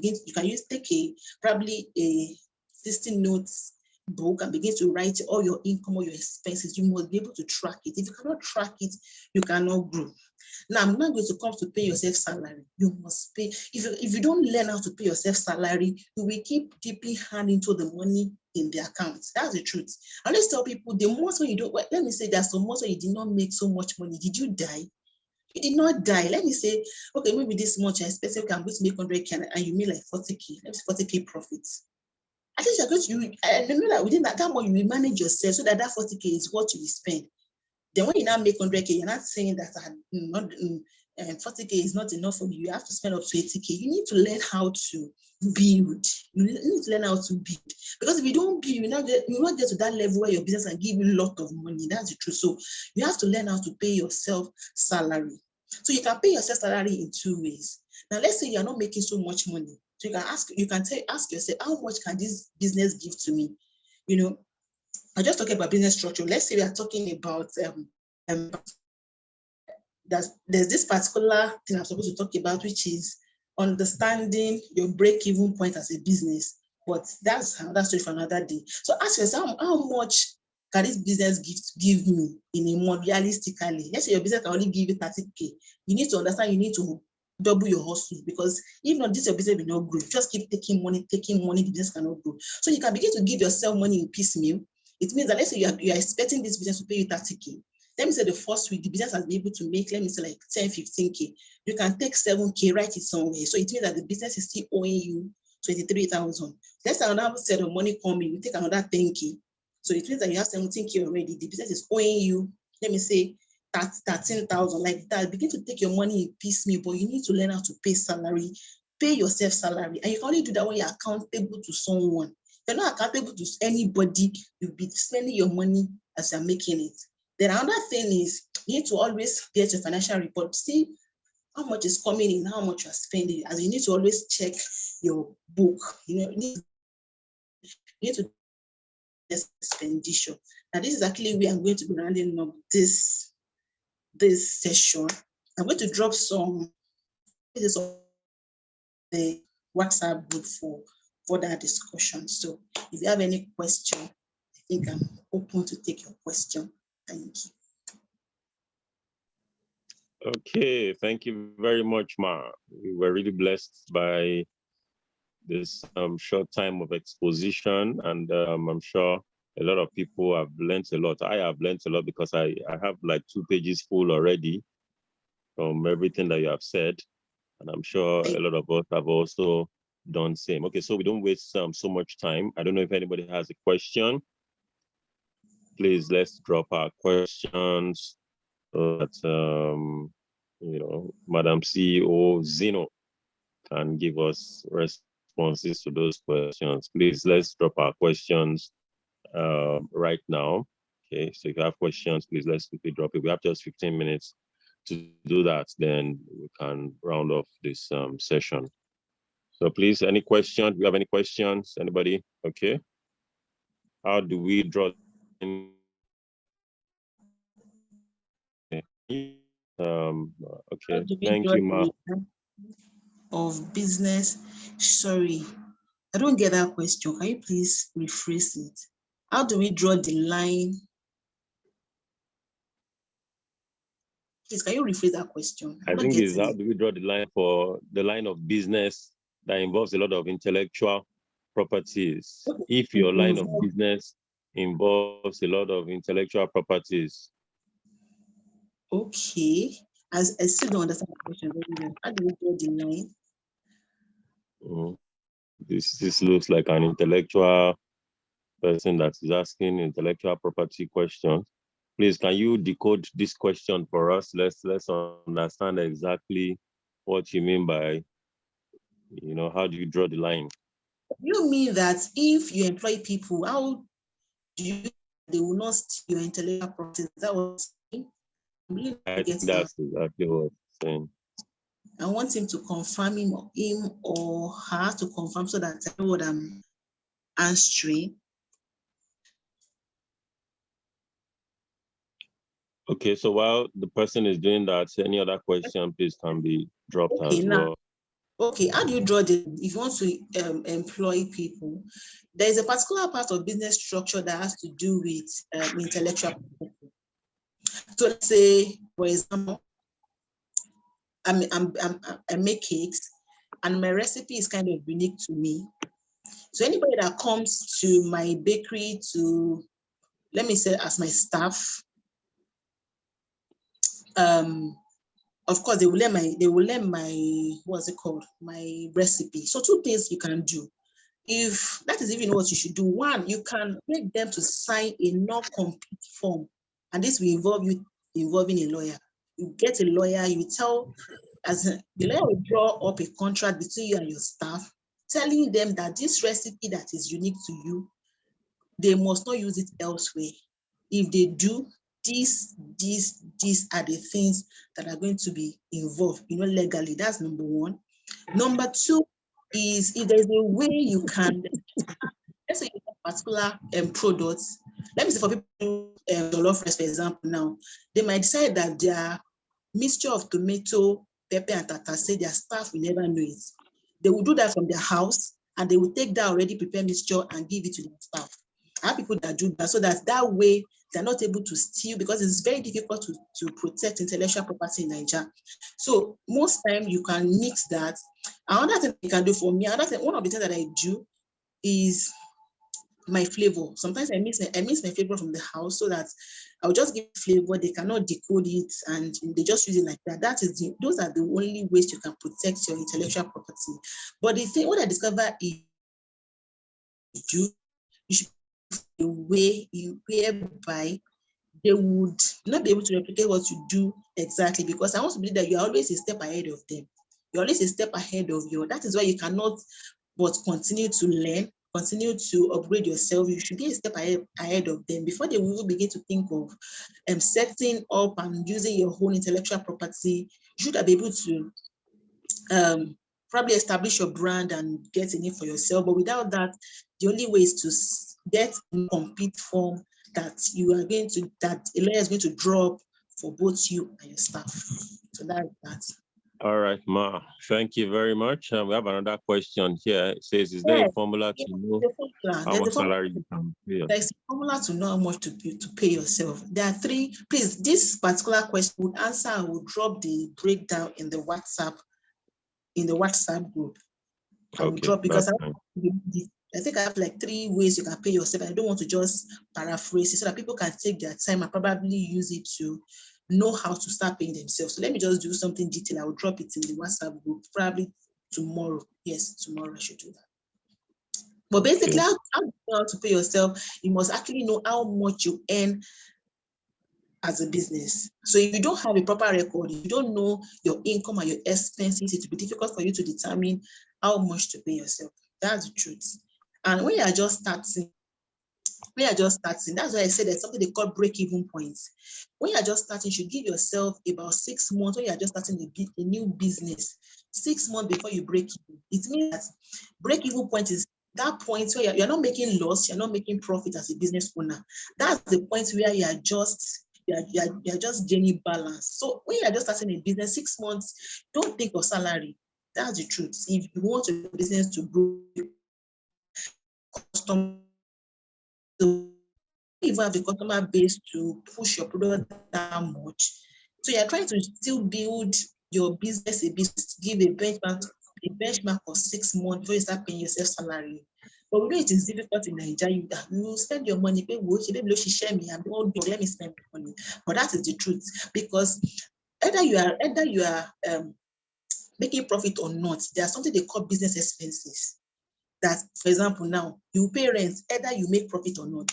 S4: take probably a 16 notes book and begin to write all your income or your expenses. You must be able to track it. If you cannot track it, you cannot grow. Now, I'm not going to come to pay yourself salary. You must pay. If you don't learn how to pay yourself salary, you will keep dipping hand into the money in the account. That's the truth. I always tell people, the most when you don't, let me say that some months when you did not make so much money, did you die? You did not die. Let me say, okay, maybe this much I expect, okay, I'm going to make 100K and you made like 40K. Let me say 40K profits. At least you're going to, I know that within that month, you will manage yourself so that 40K is what you will spend. Then when you now make 100K, you're not saying that 40K is not enough for you. You have to spend up to 80K. You need to learn how to build. You need to learn how to build. Because if you don't build, you will not get to that level where your business can give you a lot of money. That's the truth. So you have to learn how to pay yourself salary. So you can pay yourself salary in two ways. Now, let's say you're not making so much money. So you can ask yourself, how much can this business give to me? You know, I just talking about business structure. Let's say we are talking about there's this particular thing I'm supposed to talk about, which is understanding your break-even point as a business. But that's another story for another day. So ask yourself, how much can this business give me in a month realistically? Let's say your business can only give you 30K. You need to understand you need to double your hustle, because if not, this your business will not grow. Just keep taking money, the business cannot grow. So you can begin to give yourself money in piecemeal. It means that let's say you are expecting this business to pay you 30K. Let me say the first week, the business has been able to make, let me say like 10, 15K. You can take 7K, write it somewhere. So it means that the business is still owing you 23,000. Let's say another set of money coming, you take another 10K. So it means that you have 17K already. The business is owing you, let me say 13,000, like that. Begin to take your money in piecemeal, but you need to learn how to pay salary, pay yourself salary. And you can only do that when you're accountable to someone. If you're not accountable to anybody, you'll be spending your money as you're making it. Then another thing is you need to always get your financial report, see how much is coming in, how much you're spending. As you need to always check your book. You need to this expenditure. Now this is actually where I'm going to be rounding up this session. I'm going to drop some the WhatsApp group for that discussion. So if you have any question, I think I'm open to take your question. Thank you.
S2: Okay, thank you very much, Ma. We were really blessed by this short time of exposition, and I'm sure a lot of people have learned a lot. I have learned a lot because I have like 2 pages full already from everything that you have said, and I'm sure a lot of us have also done same. Okay, so we don't waste so much time. I don't know if anybody has a question. Please, let's drop our questions so that Madam CEO Zeno can give us responses to those questions. Please, let's drop our questions right now. Okay, so if you have questions, please let's quickly drop it. We have just 15 minutes to do that, then we can round off this session. So please, any questions? Do you have any questions? Anybody? Okay. How do we draw in? Okay, thank you, Ma.
S4: Of business, sorry, I don't get that question. Can you please rephrase it? How do we draw the line? Please, can you rephrase that question?
S2: I think it's how do we draw the line for the line of business that involves a lot of intellectual properties? If your line of business involves a lot of intellectual properties.
S4: Okay, I still don't understand the question very well. How do we draw the line?
S2: This looks like an intellectual person that is asking intellectual property questions. Please, can you decode this question for us? Let's understand exactly what you mean by, how do you draw the line?
S4: You mean that if you employ people, how do you they will not steal your intellectual property? That was really
S2: I think
S4: get
S2: that's exactly what I'm saying.
S4: I want him to confirm him or her to confirm so that I know what I'm answering.
S2: Okay, so while the person is doing that, any other question, please, can be dropped as well.
S4: Okay, how do you draw the, if you want to employ people, there is a particular part of business structure that has to do with intellectual property. So let's say, for example, I make cakes and my recipe is kind of unique to me. So anybody that comes to my bakery to, let me say, as my staff, of course, they will learn my, what's it called? My recipe. So two things you can do. If that is even what you should do, one, you can make them to sign a non-compete form. And this will involve you involving a lawyer. You get a lawyer, you tell, the lawyer will draw up a contract between you and your staff, telling them that this recipe that is unique to you, they must not use it elsewhere. If they do, these are the things that are going to be involved, legally. That's number one. Number two is if there's a way you can, let's say you have particular products. Let me say for people jollof rice, for example, now, they might decide that their mixture of tomato, pepper, and tatase, their staff will never know it. They will do that from their house and they will take that already prepared mixture and give it to their staff. I have people that do that so that way they're not able to steal, because it's very difficult to protect intellectual property in Nigeria. So most time you can mix that. Another thing you can do for me, one of the things that I do is my flavor. Sometimes I mix my flavor from the house so that I'll just give flavor. They cannot decode it and they just use it like that. Those are the only ways you can protect your intellectual property. But the thing, what I discovered is you should a way whereby they would not be able to replicate what you do exactly, because I want to believe that you're always a step ahead of them. You're always a step ahead of you. That is why you cannot but continue to learn, continue to upgrade yourself. You should be a step ahead of them before they will begin to think of setting up and using your own intellectual property. You should be able to probably establish your brand and get a name for yourself. But without that, the only way is to get a compete form that that a lawyer is going to draw up for both you and your staff. So that's that.
S2: All right, Ma. Thank you very much. We have another question here. It says, is there a formula to know how much salary you can pay?
S4: There's a formula to know how much to pay yourself. There are three. Please, this particular question would answer. I will drop the breakdown in the WhatsApp group. I will drop, because I think I have like 3 ways you can pay yourself. I don't want to just paraphrase it so that people can take their time and probably use it to know how to start paying themselves. So let me just do something detailed. I will drop it in the WhatsApp group probably tomorrow. Yes, tomorrow I should do that. But basically, how to pay yourself, you must actually know how much you earn as a business. So if you don't have a proper record, if you don't know your income and your expenses, it will be difficult for you to determine how much to pay yourself. That's the truth. And when you are just starting, that's why I said there's something they call break-even points. When you are just starting, you should give yourself about 6 months. When you are just starting a new business, 6 months before you break even. It means that break-even point is that point where you're not making loss, you're not making profit as a business owner. That's the point where you're just gaining balance. So when you're just starting a business, 6 months, don't think of salary. That's the truth. If you want your business to grow, customer, to even have the customer base to push your product that much. So you're trying to still build your business give a benchmark of 6 months before you start paying yourself salary. But we know it is difficult in Nigeria. You spend your money, let me spend money. But that is the truth, because either you are making profit or not, there's something they call business expenses that, for example, now you pay rent, either you make profit or not.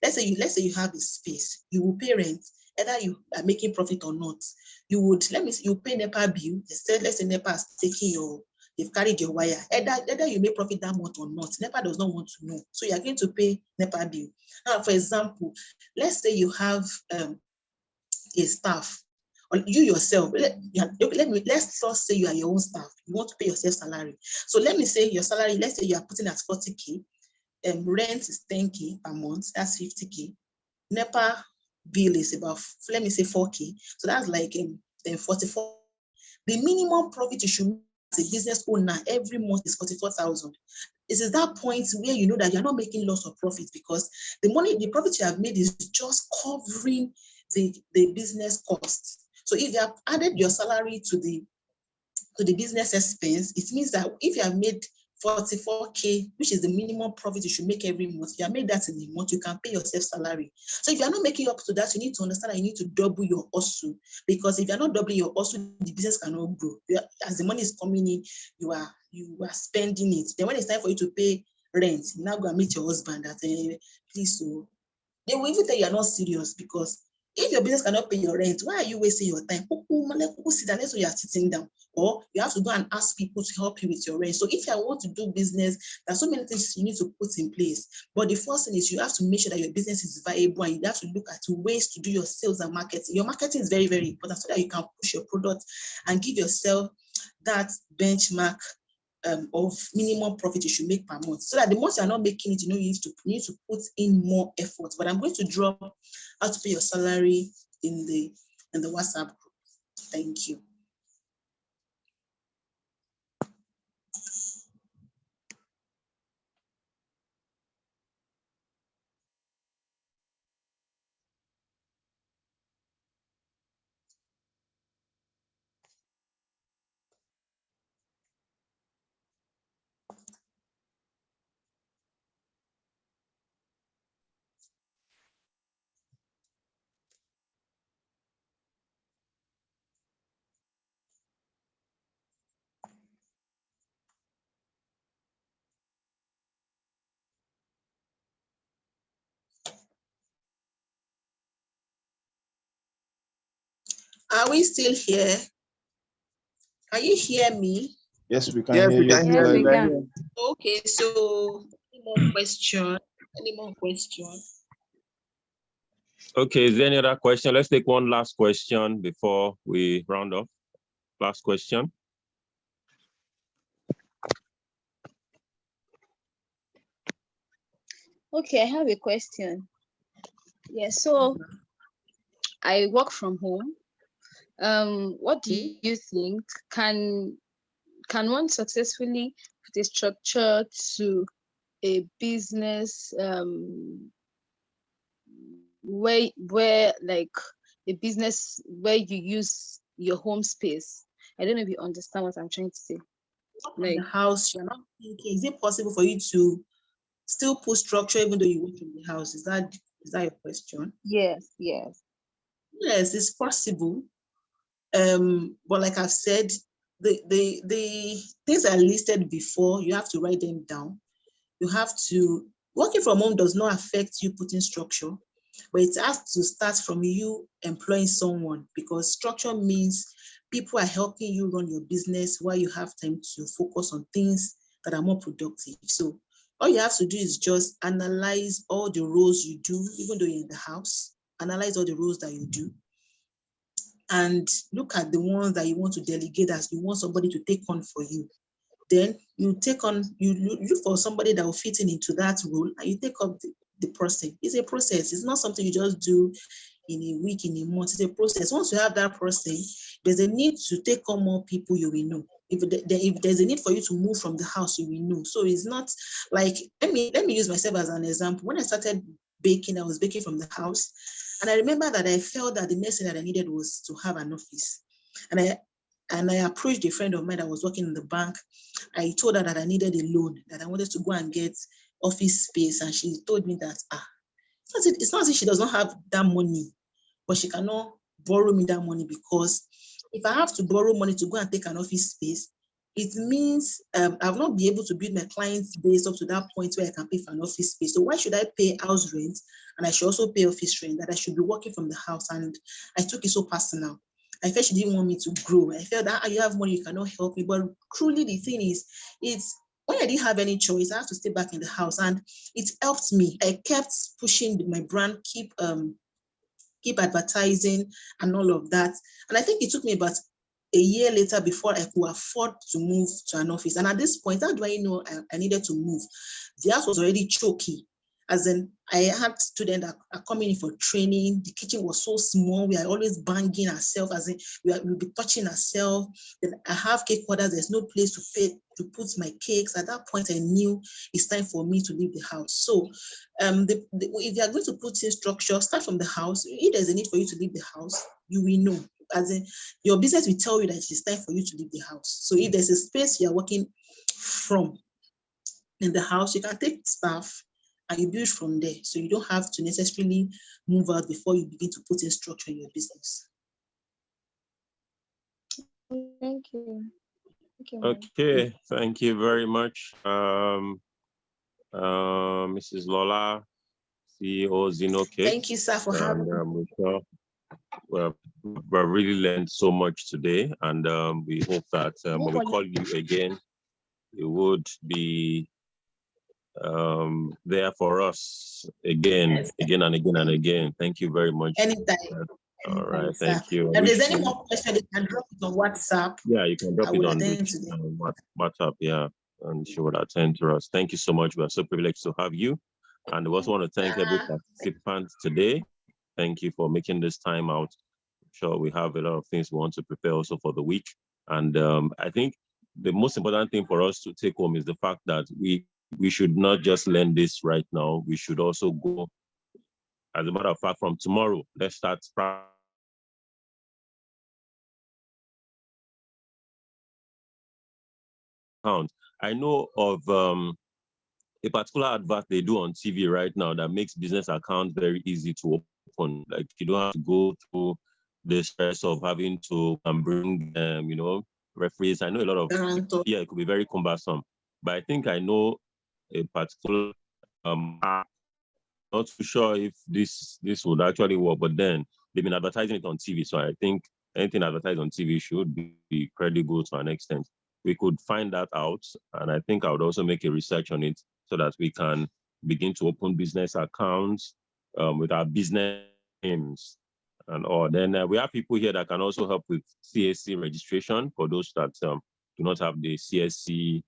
S4: Let's say you have a space, you will pay rent, either you are making profit or not. You would, you pay NEPA bill. Instead, let's say NEPA has taken they've carried your wire. Either you make profit that month or not. NEPA does not want to know. So you are going to pay NEPA bill. Now, for example, let's say you have a staff, or you yourself, let's just say you are your own staff. You want to pay yourself salary. So let me say your salary, let's say you are putting at 40K, rent is 10K per month, that's 50K. NEPA bill is about, let me say 4K. So that's like 44. The minimum profit you should make as a business owner every month is 44,000. It is that point where you know that you're not making loss or profit, because the profit you have made is just covering the business costs. So if you have added your salary to the business expense, it means that if you have made 44K, which is the minimum profit you should make every month, you have made that in a month, you can pay yourself salary. So if you're not making up to that, you need to understand that you need to double your hustle, because if you're not doubling your hustle, the business cannot grow. As the money is coming in, you are spending it. Then when it's time for you to pay rent, you now go and meet your husband that, please, so they will even tell you are not serious, because if your business cannot pay your rent, why are you wasting your time? Sit down, so you are sitting down, or you have to go and ask people to help you with your rent. So if you want to do business, there's so many things you need to put in place. But the first thing is you have to make sure that your business is viable, and you have to look at ways to do your sales and marketing. Your marketing is very, very important, so that you can push your product and give yourself that benchmark of minimum profit you should make per month, so that the months you are not making it, you need to put in more effort. But I'm going to drop how to pay your salary in the WhatsApp group. Thank you. Are we still here? Can you hear me?
S1: Yes, we can hear you.
S5: Yes, we can.
S4: Okay, so any more question?
S2: Okay, is there any other question? Let's take one last question before we round off. Last question.
S5: Okay, I have a question. Yeah, so I work from home. What do you think? Can one successfully put a structure to a business where like a business where you use your home space? I don't know if you understand what I'm trying to say.
S4: Like the house, you're not thinking, is it possible for you to still put structure even though you work in the house? Is that your question?
S5: Yes.
S4: Yes, it's possible. But like I've said, the things are listed before. You have to write them down. You have to, working from home does not affect you putting structure, but it has to start from you employing someone, because structure means people are helping you run your business while you have time to focus on things that are more productive. So all you have to do is just analyze all the roles you do, even though you're in the house. Analyze all the roles that you do, and look at the ones that you want to delegate, as you want somebody to take on for you. Then you look for somebody that will fit into that role, and you take up the process. It's a process. It's not something you just do in a week, in a month. It's a process. Once you have that process, there's a need to take on more people, you will know. If there's a need for you to move from the house, you will know. So it's not like, let me use myself as an example. When I started baking, I was baking from the house. And I remember that I felt that the next thing that I needed was to have an office. And I approached a friend of mine that was working in the bank. I told her that I needed a loan, that I wanted to go and get office space. And she told me that, it's not as if she does not have that money, but she cannot borrow me that money, because if I have to borrow money to go and take an office space, it means I'll not be able to build my client's base up to that point where I can pay for an office space. So why should I pay house rent and I should also pay office rent, that I should be working from the house? And I took it so personal. I felt she didn't want me to grow. I felt that you have money, you cannot help me. But truly the thing is, it's when I didn't have any choice, I have to stay back in the house, and it helped me. I kept pushing my brand, keep advertising and all of that. And I think it took me about a year later before I could afford to move to an office. And at this point, how do I know I needed to move? The house was already choky. As in, I had students that are coming in for training. The kitchen was so small. We are always banging ourselves, as in we'll be touching ourselves. Then I have cake orders. There's no place to put my cakes. At that point, I knew it's time for me to leave the house. So if you are going to put in structure, start from the house. If there's a need for you to leave the house, you will know. As in, your business will tell you that it's time for you to leave the house. So if there's a space you are working from in the house, you can take staff and you build from there. So you don't have to necessarily move out before you begin to put in structure in your business.
S5: Thank you.
S2: Okay, thank you very much, Mrs. Lola, CEO Zeno Cakes.
S4: Thank you, sir, for having me.
S2: We've really learned so much today, and we hope that when we call you again, you would be there for us again and again. Thank you very much.
S4: Anytime.
S2: All right, thank you.
S4: If there's any more questions, you can drop it on WhatsApp.
S2: Yeah, you can drop it on WhatsApp, yeah, and she would attend to us. Thank you so much. We are so privileged to have you. And we also want to thank every participant today. Thank you for making this time out. I'm sure we have a lot of things we want to prepare also for the week. And I think the most important thing for us to take home is the fact that we should not just learn this right now. We should also go, as a matter of fact, from tomorrow, let's start account. I know of a particular advert they do on TV right now that makes business accounts very easy to open. Like, you don't have to go through the stress of having to bring referees. I know a lot of it could be very cumbersome, but I think I know a particular app. Not too sure if this would actually work, but then they've been advertising it on TV, so I think anything advertised on TV should be credible to an extent. We could find that out, and I think I would also make a research on it so that we can begin to open business accounts with our business names and all. Then we have people here that can also help with CSC registration for those that do not have the CSC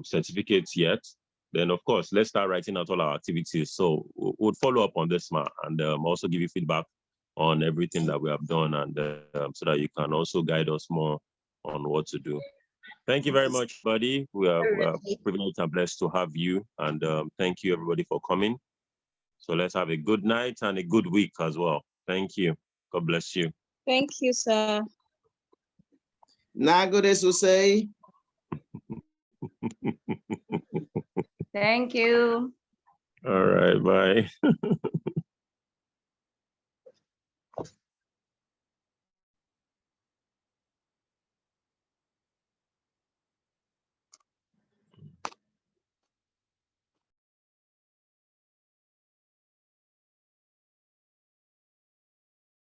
S2: certificates yet. Then, of course, let's start writing out all our activities. So we'll follow up on this, and also give you feedback on everything that we have done, and so that you can also guide us more on what to do. Thank you very much, buddy. We are privileged and blessed to have you, and thank you, everybody, for coming. So let's have a good night and a good week as well. Thank you. God bless you.
S5: Thank you, sir.
S1: Nagode Susei.
S3: Thank you.
S2: All right, bye.